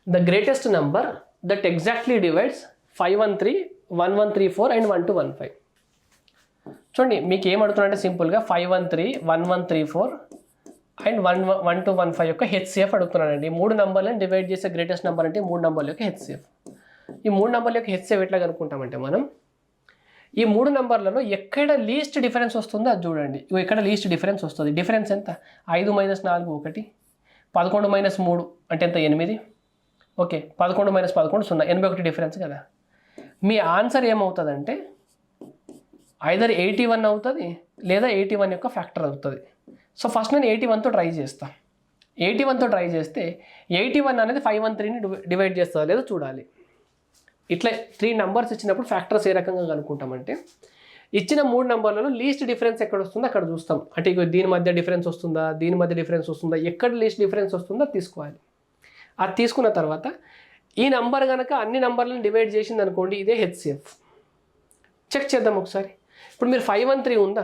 The greatest number that exactly divides 513, 1134 and 1215. చూడండి, మీకు ఏం అడుగుతున్నారంటే సింపుల్గా 513, 1134 అండ్ 1215 యొక్క హెచ్సిఎఫ్ అడుగుతున్నానండి. 3 నెంబర్లను డివైడ్ చేసే గ్రేటెస్ట్ నెంబర్ అంటే 3 నెంబర్ల యొక్క హెచ్సిఎఫ్. ఈ 3 నంబర్ల యొక్క హెచ్సిఎఫ్ ఎట్లా కనుక్కుంటామంటే మనం ఈ 3 నంబర్లలో ఎక్కడ లీస్ట్ డిఫరెన్స్ వస్తుందో అది చూడండి. ఇక్కడ లీస్ట్ డిఫరెన్స్ వస్తుంది. డిఫరెన్స్ ఎంత? 5 - 4 1, 11 - 3 అంటే ఎంత? 8. ఓకే, 11 - 11 0, 81 డిఫరెన్స్ కదా. మీ ఆన్సర్ ఏమవుతుందంటే ఐదర్ 81 అవుతుంది లేదా 81 యొక్క ఫ్యాక్టర్ అవుతుంది. సో ఫస్ట్ నేను 81తో ట్రై చేస్తాను. 81తో ట్రై చేస్తే 81 అనేది 513ని డివైడ్ చేస్తుందా లేదా చూడాలి. ఇట్లా 3 నంబర్స్ ఇచ్చినప్పుడు ఫ్యాక్టర్స్ ఏ రకంగా కనుక్కుంటామంటే ఇచ్చిన 3 నంబర్లలో లీస్ట్ డిఫరెన్స్ ఎక్కడ వస్తుందో అక్కడ చూస్తాం. అంటే ఇక దీని మధ్య డిఫరెన్స్ వస్తుందా, దీని మధ్య డిఫరెన్స్ వస్తుందా, ఎక్కడ లీస్ట్ డిఫరెన్స్ వస్తుందో అది తీసుకోవాలి. అది తీసుకున్న తర్వాత ఈ నంబర్ కనుక అన్ని నంబర్లను డివైడ్ చేసింది అనుకోండి, ఇదే హెచ్సిఎఫ్. చెక్ చేద్దాం ఒకసారి. ఇప్పుడు మీరు 513 ఉందా,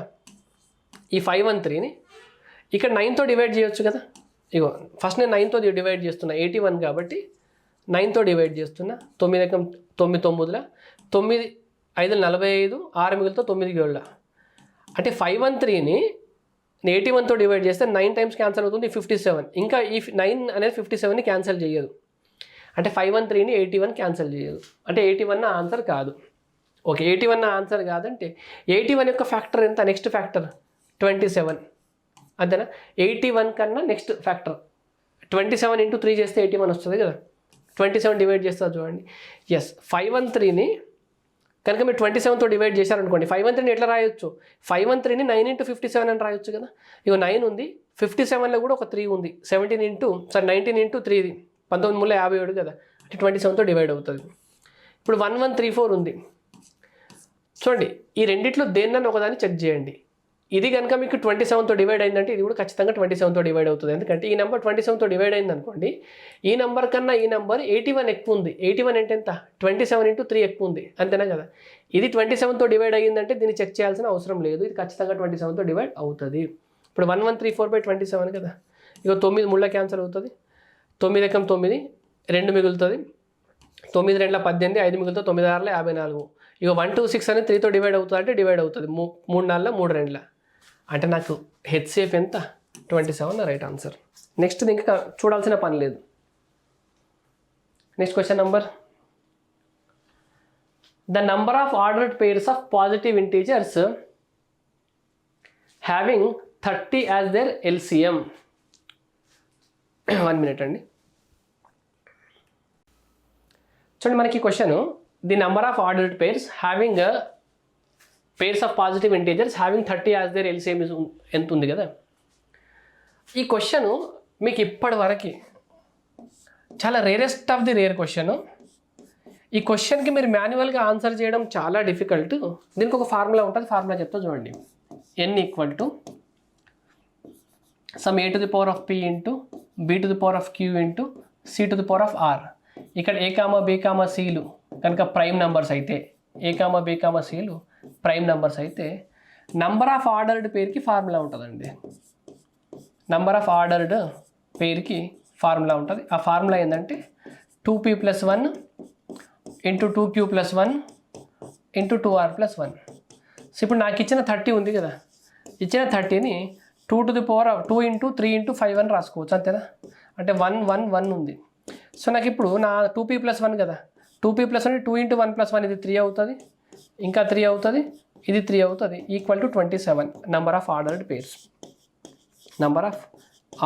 ఈ 513ని ఇక్కడ 9తో డివైడ్ చేయొచ్చు కదా. ఇగో ఫస్ట్ నేను 9తో డివైడ్ చేస్తున్నా, 81 కాబట్టి 9తో డివైడ్ చేస్తున్నా. 9 9 9 9 5 45, 6 మిగులుతో 9 7. అంటే 513ని 81తో డివైడ్ చేస్తే 9 టైమ్స్ క్యాన్సిల్ అవుతుంది, 57. ఇంకా ఈ 9 అనేది 57ని క్యాన్సిల్ చేయదు. అంటే 513ని 81 క్యాన్సిల్ చేయదు. అంటే 81 నా ఆన్సర్ కాదు. ఓకే, 81 నా ఆన్సర్ కాదంటే 81 యొక్క ఫ్యాక్టర్ ఎంత? Next factor 27. అంతేనా? 81 కన్నా నెక్స్ట్ ఫ్యాక్టర్ 27 × 3 చేస్తే 81 వస్తుంది కదా. 27 డివైడ్ చేస్తారు చూడండి. ఎస్, 513ని కనుక మీరు 27తో డివైడ్ చేశారనుకోండి, 513ని ఎట్లా రాయొచ్చు? 513ని 9 × 57 అని రాయొచ్చు కదా. ఇక 9 ఉంది, 57లో కూడా ఒక 3 ఉంది, 19 × 3, 19 57 కదా. అంటే 27తో డివైడ్ అవుతుంది. ఇప్పుడు 1134 ఉంది. చూడండి, ఈ రెండిట్లో దేన్నన్నా ఒకదాన్ని చెక్ చేయండి. ఇది కనుక మీకు 27తో డివైడ్ అయిందంటే ఇది కూడా ఖచ్చితంగా 27తో డివైడ్ అవుతుంది. ఎందుకంటే ఈ నెంబర్ 27తో డివైడ్ అయింది అనుకోండి, ఈ నెంబర్ కన్నా ఈ నెంబర్ 81 ఎక్కువ ఉంది. 81 అంటే ఎంత? 27 × 3 ఎక్కువ ఉంది, అంతేనా కదా. ఇది 27తో డివైడ్ అయ్యిందంటే దీన్ని చెక్ చేయాల్సిన అవసరం లేదు, ఇది ఖచ్చితంగా 27తో డివైడ్ అవుతుంది. ఇప్పుడు 1134/27 కదా. ఇక 9 3 క్యాన్సల్ అవుతుంది, 9 1 9, 2 మిగులుతుంది, 9 2 18, 5 మిగులుతో 9 6 54. ఇక 126 అనేది 3తో డివైడ్ అవుతుంది అంటే డివైడ్ అవుతుంది, 3 4 3 2. అంటే నాకు హెచ్సిఎఫ్ ఎంత? 27 రైట్ ఆన్సర్. నెక్స్ట్ ఇంకా చూడాల్సిన పని లేదు. Next question number, the number of ordered pairs of positive integers having 30 as there LCM. 1 minute అండి. చూడండి, మనకి question the number of ordered pairs having pairs of positive integers having 30 as there LCM ఎంత ఉంది కదా. ఈ question మీకు ఇప్పటి వరకు చాలా rarest of the rare question. ఈ క్వశ్చన్కి మీరు మాన్యువల్గా ఆన్సర్ చేయడం చాలా డిఫికల్ట్. దీనికి ఒక ఫార్ములా ఉంటుంది, ఫార్ములా చెప్తా చూడండి. n = some a to the power of p into b to the power of q into c to the power of r. ఇక్కడ a, b, cలు కనుక ప్రైమ్ నెంబర్స్ అయితే, a, b, cలు ప్రైమ్ నెంబర్స్ అయితే number of ordered పేర్కి formula ఉంటుందండి. Number of ordered పేర్కి formula ఉంటుంది. ఆ formula ఏంటంటే 2p + 1 × 2q + 1 × 2r + 1. So ఇప్పుడు నాకు ఇచ్చిన 30 ఉంది కదా, ఇచ్చిన 30ని 2 to the power of 2 × 3 × 5 అని రాసుకోవచ్చు, అంతేనా. అంటే 1 1 1 ఉంది. సో నాకు ఇప్పుడు నా 2p + 1 కదా, 2p + 1 2 × 1 + 1 ఇది 3 అవుతుంది, ఇంకా 3 అవుతుంది, ఇది 3 అవుతుంది, = 27 number of ordered pairs. Number of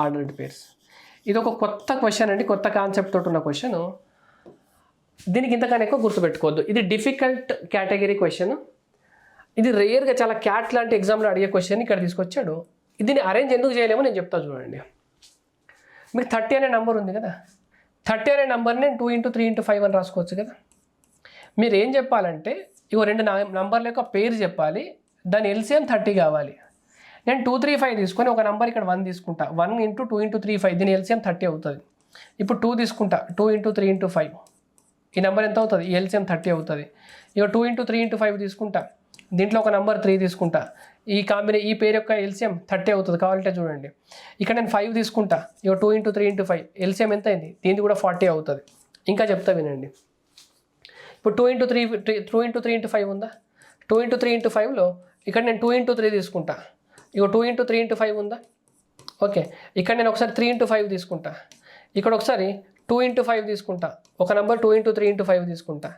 ordered pairs. ఇది ఒక కొత్త క్వశ్చన్ అండి, కొత్త కాన్సెప్ట్ తోటి ఉన్న క్వశ్చన్. దీనికి ఇంతకన్నా ఎక్కువ గుర్తుపెట్టుకోవద్దు. ఇది డిఫికల్ట్ కేటగిరీ క్వశ్చన్. ఇది రేర్గా చాలా క్యాట్ లాంటి ఎగ్జామ్లో అడిగే క్వశ్చన్ ఇక్కడ తీసుకొచ్చాడు. దీన్ని అరేంజ్ ఎందుకు చేయలేమో నేను చెప్తా చూడండి. మీకు 30 అనే నెంబర్ ఉంది కదా, 30 అనే నెంబర్ని 2 × 3 × 5 అని రాసుకోవచ్చు కదా. మీరు ఏం చెప్పాలంటే ఇగో 2 నంబర్ల యొక్క పేరు చెప్పాలి, దాని ఎల్సిఎం 30 కావాలి. నేను 2 3 5 తీసుకొని ఒక నెంబర్ ఇక్కడ 1 తీసుకుంటా, 1 × 2 × 3 5, దీని ఎల్సిఎం 30 అవుతుంది. ఇప్పుడు 2 తీసుకుంటా, 2 × 3 × 5, ఈ నెంబర్ ఎంత అవుతుంది? ఈ ఎల్సిఎం 30 అవుతుంది. ఇక 2 × 3 × 5 తీసుకుంటా, దీంట్లో ఒక నెంబర్ 3 తీసుకుంటా, ఈ పేరు యొక్క ఎల్సిఎం 30 అవుతుంది. కావాలంటే చూడండి, ఇక్కడ నేను 5 తీసుకుంటా, ఇక 2 × 3 × 5 ఎల్సిఎం ఎంత అయింది? దీనికి కూడా 40 అవుతుంది. ఇంకా చెప్తా వినండి. ఇప్పుడు 2 × 3 × 5 ఉందా, 2 × 3 × 5లో ఇక్కడ నేను 2 × 3 తీసుకుంటా, ఇక 2 × 3 × 5 ఉందా. ఓకే, ఇక్కడ నేను ఒకసారి 3 × 5 తీసుకుంటా, ఇక్కడ ఒకసారి 2 × 5 తీసుకుంటా, ఒక నెంబర్ 2 × 3 × 5 తీసుకుంటా.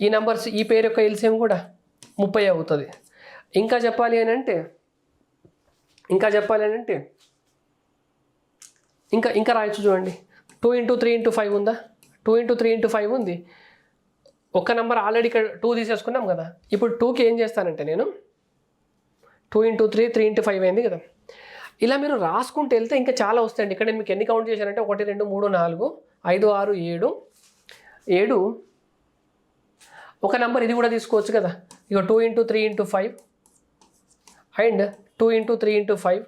ఈ నెంబర్స్ ఈ పేరు యొక్క ఎల్సిఎం కూడా 30 అవుతుంది. ఇంకా చెప్పాలి అని అంటే ఇంకా రాయొచ్చు చూడండి. 2 × 3 × 5 ఉందా? 2 × 3 × 5 ఉంది. ఒక నెంబర్ ఆల్రెడీ ఇక్కడ 2 తీసేసుకున్నాం కదా. ఇప్పుడు 2కి ఏం చేస్తానంటే నేను 2 × 3 3 × 5 అయింది కదా. ఇలా మీరు రాసుకుంటూ వెళ్తే ఇంకా చాలా వస్తాయండి. ఇక్కడ నేను మీకు ఎన్ని కౌంట్ చేశానంటే 1 2 3 4 5 6 7 ఒక నెంబర్ ఇది కూడా తీసుకోవచ్చు కదా. ఇక 2 × 3 × 5 అండ్ 2 × 3 × 5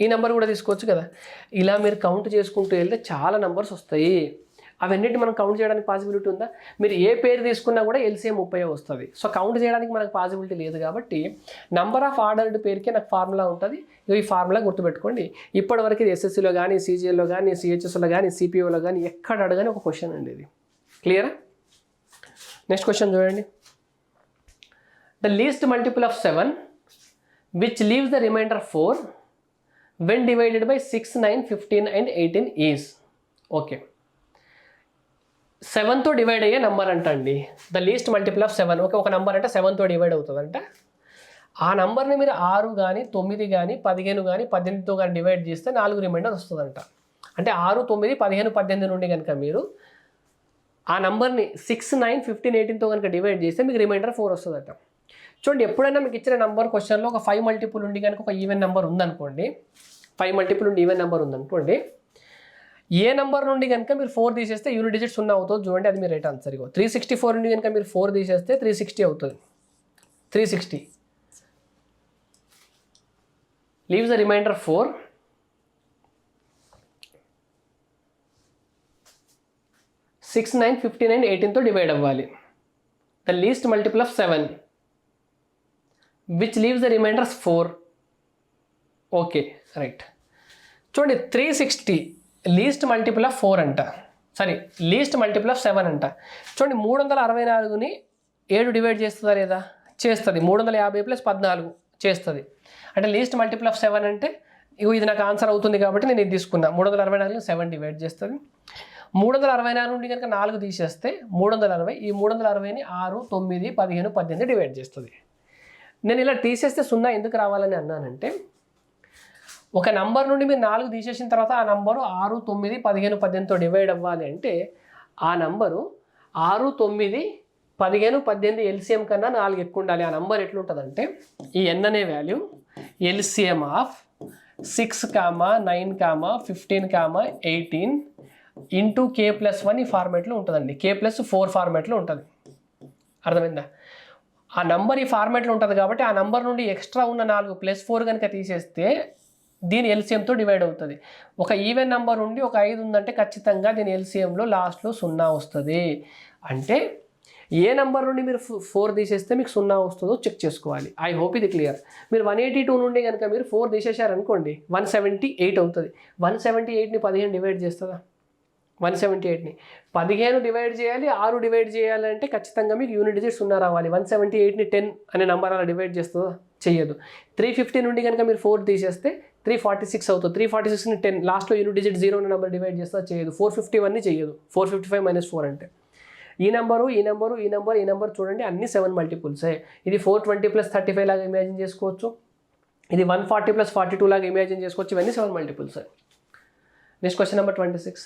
ఈ నెంబర్ కూడా తీసుకోవచ్చు కదా. ఇలా మీరు కౌంట్ చేసుకుంటూ వెళ్తే చాలా నెంబర్స్ వస్తాయి. అవన్నిటి మనం కౌంట్ చేయడానికి పాసిబిలిటీ ఉందా? మీరు ఏ పేరు తీసుకున్నా కూడా ఎల్సిఎం 30 వస్తుంది. సో కౌంట్ చేయడానికి మనకు పాసిబిలిటీ లేదు కాబట్టి నంబర్ ఆఫ్ ఆర్డర్డ్ పేరుకే నాకు ఫార్ములా ఉంటుంది. ఈ ఫార్ములా గుర్తుపెట్టుకోండి. ఇప్పటివరకు ఇది ఎస్ఎస్సిలో కానీ, సీజీఎల్లో కానీ, సిహెచ్ఎస్లో కానీ, సిపిఓలో కానీ ఎక్కడ అడగని ఒక క్వశ్చన్ అండి ఇది. క్లియరా? నెక్స్ట్ క్వశ్చన్ చూడండి. The least multiple of 7 which leaves the remainder 4 when divided by 6, 9, 15 and 18 is. Okay, 7తో divide అయ్యే నెంబర్ అంటండి. The least multiple of 7. ఒక నెంబర్ అంటే 7తో డివైడ్ అవుతుందంట. ఆ నెంబర్ని మీరు 6 కానీ 9 కానీ 15 కానీ 18తో కానీ డివైడ్ చేస్తే 4 రిమైండర్ వస్తుందంట. అంటే 6, 9, 15, 18 నుండి కనుక మీరు ఆ నెంబర్ని 6, 9, 15, 18తో కనుక డివైడ్ చేస్తే మీకు రిమైండర్ 4 వస్తుందట. చూడండి, ఎప్పుడైనా మీకు ఇచ్చిన నెంబర్ క్వశ్చన్లో ఒక 5 మల్టిపుల్ ఉండి కనుక ఒక ఈవెన్ నెంబర్ ఉందనుకోండి, 5 మల్టిపుల్ ఉండి ఈవెన్ నెంబర్ ఉందనుకోండి, ఏ నెంబర్ నుండి కనుక మీరు 4 తీసేస్తే యూనిట్ డిజిట్ 0 అవుతుంది. చూడండి, అది మీ రైట్ ఆన్సర్. ఇగో 364 నుండి కనుక మీరు 4 తీసేస్తే 360 అవుతుంది. 360 లీవ్స్ ద రిమైండర్ 4. 6, 9, 15 and 18తో డివైడ్ అవ్వాలి. The least multiple of 7 which leaves the remainders 4. Okay, right. చూడండి, 360 లీస్ట్ మల్టిపుల్ ఆఫ్ 4 అంట. లీస్ట్ మల్టిపుల్ ఆఫ్ 7 అంట. చూడండి, 364ని 7 డివైడ్ చేస్తుందా లేదా? చేస్తుంది. 350 + 14 చేస్తుంది. అంటే లీస్ట్ మల్టిపుల్ ఆఫ్ 7 అంటే ఇది నాకు ఆన్సర్ అవుతుంది కాబట్టి నేను ఇది తీసుకున్నా. 364ని 7 డివైడ్ చేస్తుంది. 364 నుండి కనుక 4 తీసేస్తే 360. ఈ 360ని 6, 9, 15, 18 డివైడ్ చేస్తుంది. నేను ఇలా తీసేస్తే 0 ఎందుకు రావాలని అన్నానంటే, ఒక నంబర్ నుండి మీరు 4 తీసేసిన తర్వాత ఆ నంబరు 6, 9, 15, 18తో డివైడ్ అవ్వాలి అంటే ఆ నంబరు 6, 9, 15, 18 ఎల్సిఎం కన్నా 4 ఎక్కువ ఉండాలి. ఆ నంబర్ ఎట్లుంటుందంటే, ఈ n అనే value LCM of 6, 9, 15, 18 into k+1 ఈ ఫార్మేట్లో ఉంటుందండి. k+4 ఫార్మేట్లో ఉంటుంది. అర్థమైందా? ఆ నంబర్ ఈ ఫార్మేట్లో ఉంటుంది కాబట్టి ఆ నంబర్ నుండి ఎక్స్ట్రా ఉన్న 4 + 4 కనుక తీసేస్తే దీని ఎల్సిఎంతో డివైడ్ అవుతుంది. ఒక ఈవెన్ నెంబర్ ఉండి ఒక 5 ఉందంటే ఖచ్చితంగా దీని ఎల్సిఎంలో లాస్ట్లో 0 వస్తుంది. అంటే ఏ నెంబర్ నుండి మీరు 4 తీసేస్తే మీకు 0 వస్తుందో చెక్ చేసుకోవాలి. ఐ హోప్ ఇది క్లియర్. మీరు 182 నుండి కనుక మీరు 4 తీసేశారనుకోండి 178 అవుతుంది. 178ని 15 డివైడ్ చేస్తుందా? 178ని 15 డివైడ్ చేయాలి, 6 డివైడ్ చేయాలంటే ఖచ్చితంగా మీకు యూనిట్ డిజిట్ 0 రావాలి. 178ని 10 అనే నెంబర్ అలా డివైడ్ చేస్తుందా? చెయ్యదు. 350 నుండి కనుక మీరు 4 తీసేస్తే 346 అవుతుంది. 346ని 10 లాస్ట్లో యూనిట్ డిజిట్ 0 అనే నెంబర్ డివైడ్ చేస్తా? చేయదు. 451ని చెయ్యదు. 455 - 4 అంటే ఈ నెంబరు చూడండి, అన్ని 7 మల్టిపుల్సే. ఇది 420 + 35 లాగా ఇమాజిన్ చేసుకోవచ్చు. ఇది 140 + 42 లాగా ఇమాజిన్ చేసుకోవచ్చు. ఇవన్నీ 7 మల్టిపుల్సే. Next question number 26.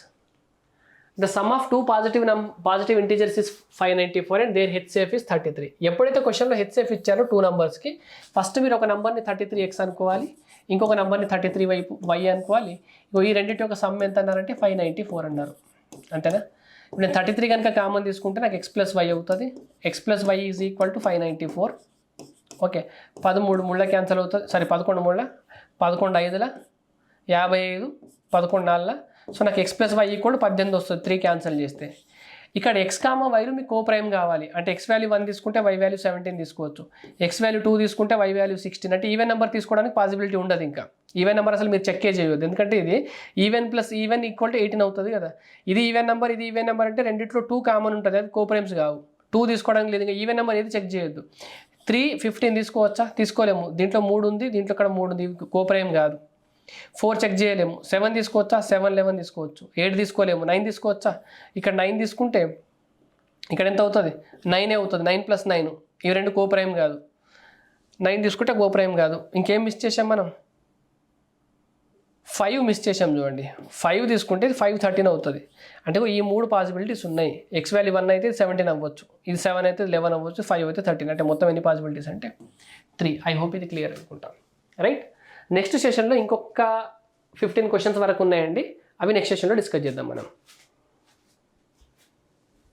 The sum of two positive integers is 594 and their HCF is 33. ఎప్పుడైతే క్వశ్చన్లో HCF ఇచ్చారో 2 నెంబర్స్కి ఫస్ట్ మీరు ఒక నెంబర్ని 33x అనుకోవాలి, ఇంకొక నెంబర్ని 33y అనుకోవాలి. ఈ రెండింటి యొక్క సమ్ ఎంత అన్నారంటే 594 అన్నారు. అంతేనా? ఇప్పుడు నేను 33 కనుక కామన్ తీసుకుంటే నాకు x + y అవుతుంది. x + y is equal to 594. Okay, 13 ముళ్ళ క్యాన్సల్ అవుతుంది. 11 ముళ్ళ, 11 5ల 55, 11 4ల. సో నాకు x + y ఈక్వల్ 18 వస్తుంది 3 క్యాన్సిల్ చేస్తే. ఇక్కడ x, yలు మీకు కోప్రైమ్ కావాలి అంటే x వాల్యూ 1 తీసుకుంటే y వాల్యూ 17 తీసుకోవచ్చు. x వాల్యూ 2 తీసుకుంటే y వాల్యూ 16. అంటే ఈవెన్ నెంబర్ తీసుకోవడానికి పాసిబిలిటీ ఉండదు. ఇంకా ఈవెన్ నెంబర్ అసలు మీరు చెక్కే చేయవద్దు. ఎందుకంటే ఇది ఈవెన్ + ఈవెన్ ఈక్వల్ టు 18 అవుతుంది కదా. ఇది ఈవెన్ నెంబర్, ఇది ఈవెన్ నెంబర్ అంటే రెండిట్లో 2 కామన్ ఉంటుంది. అది కోప్రైమ్స్ కావు. 2 తీసుకోవడానికి లేదు. ఇంకా ఈవెన్ నెంబర్ ఏది చెక్ చేయొద్దు. 3, 15 తీసుకోవచ్చా? తీసుకోలేము. దీంట్లో 3 ఉంది, దీంట్లో ఇక్కడ 3 ఉంది. కోప్రైమ్ కాదు. 4 చెక్ చేయలేము. 7 తీసుకోవచ్చా? 7, 11 తీసుకోవచ్చు. 8 తీసుకోలేము. 9 తీసుకోవచ్చా? ఇక్కడ 9 తీసుకుంటే ఇక్కడ ఎంత అవుతుంది? 9 అవుతుంది. 9 + 9 ఇవి రెండు కోప్రైమ్ కాదు. 9 తీసుకుంటే కోప్రైమ్ కాదు. ఇంకేం మిస్ చేసాం మనం? 5 మిస్ చేసాం చూడండి. 5 తీసుకుంటే ఇది 5, 13 అవుతుంది. అంటే ఈ 3 పాసిబిలిటీస్ ఉన్నాయి. ఎక్స్ వాల్యూ 1 అయితే 17 అవ్వచ్చు, ఇది 7 అయితే 11 అవ్వచ్చు, 5 అయితే 13. అంటే మొత్తం ఎన్ని పాసిబిలిటీస్ అంటే 3. ఐ హోప్ ఇది క్లియర్ అనుకుంటాం. రైట్. నెక్స్ట్ సెషన్లో ఇంకొక 15 క్వశ్చన్స్ వరకు ఉన్నాయండి. అవి నెక్స్ట్ సెషన్లో డిస్కస్ చేద్దాం మనం.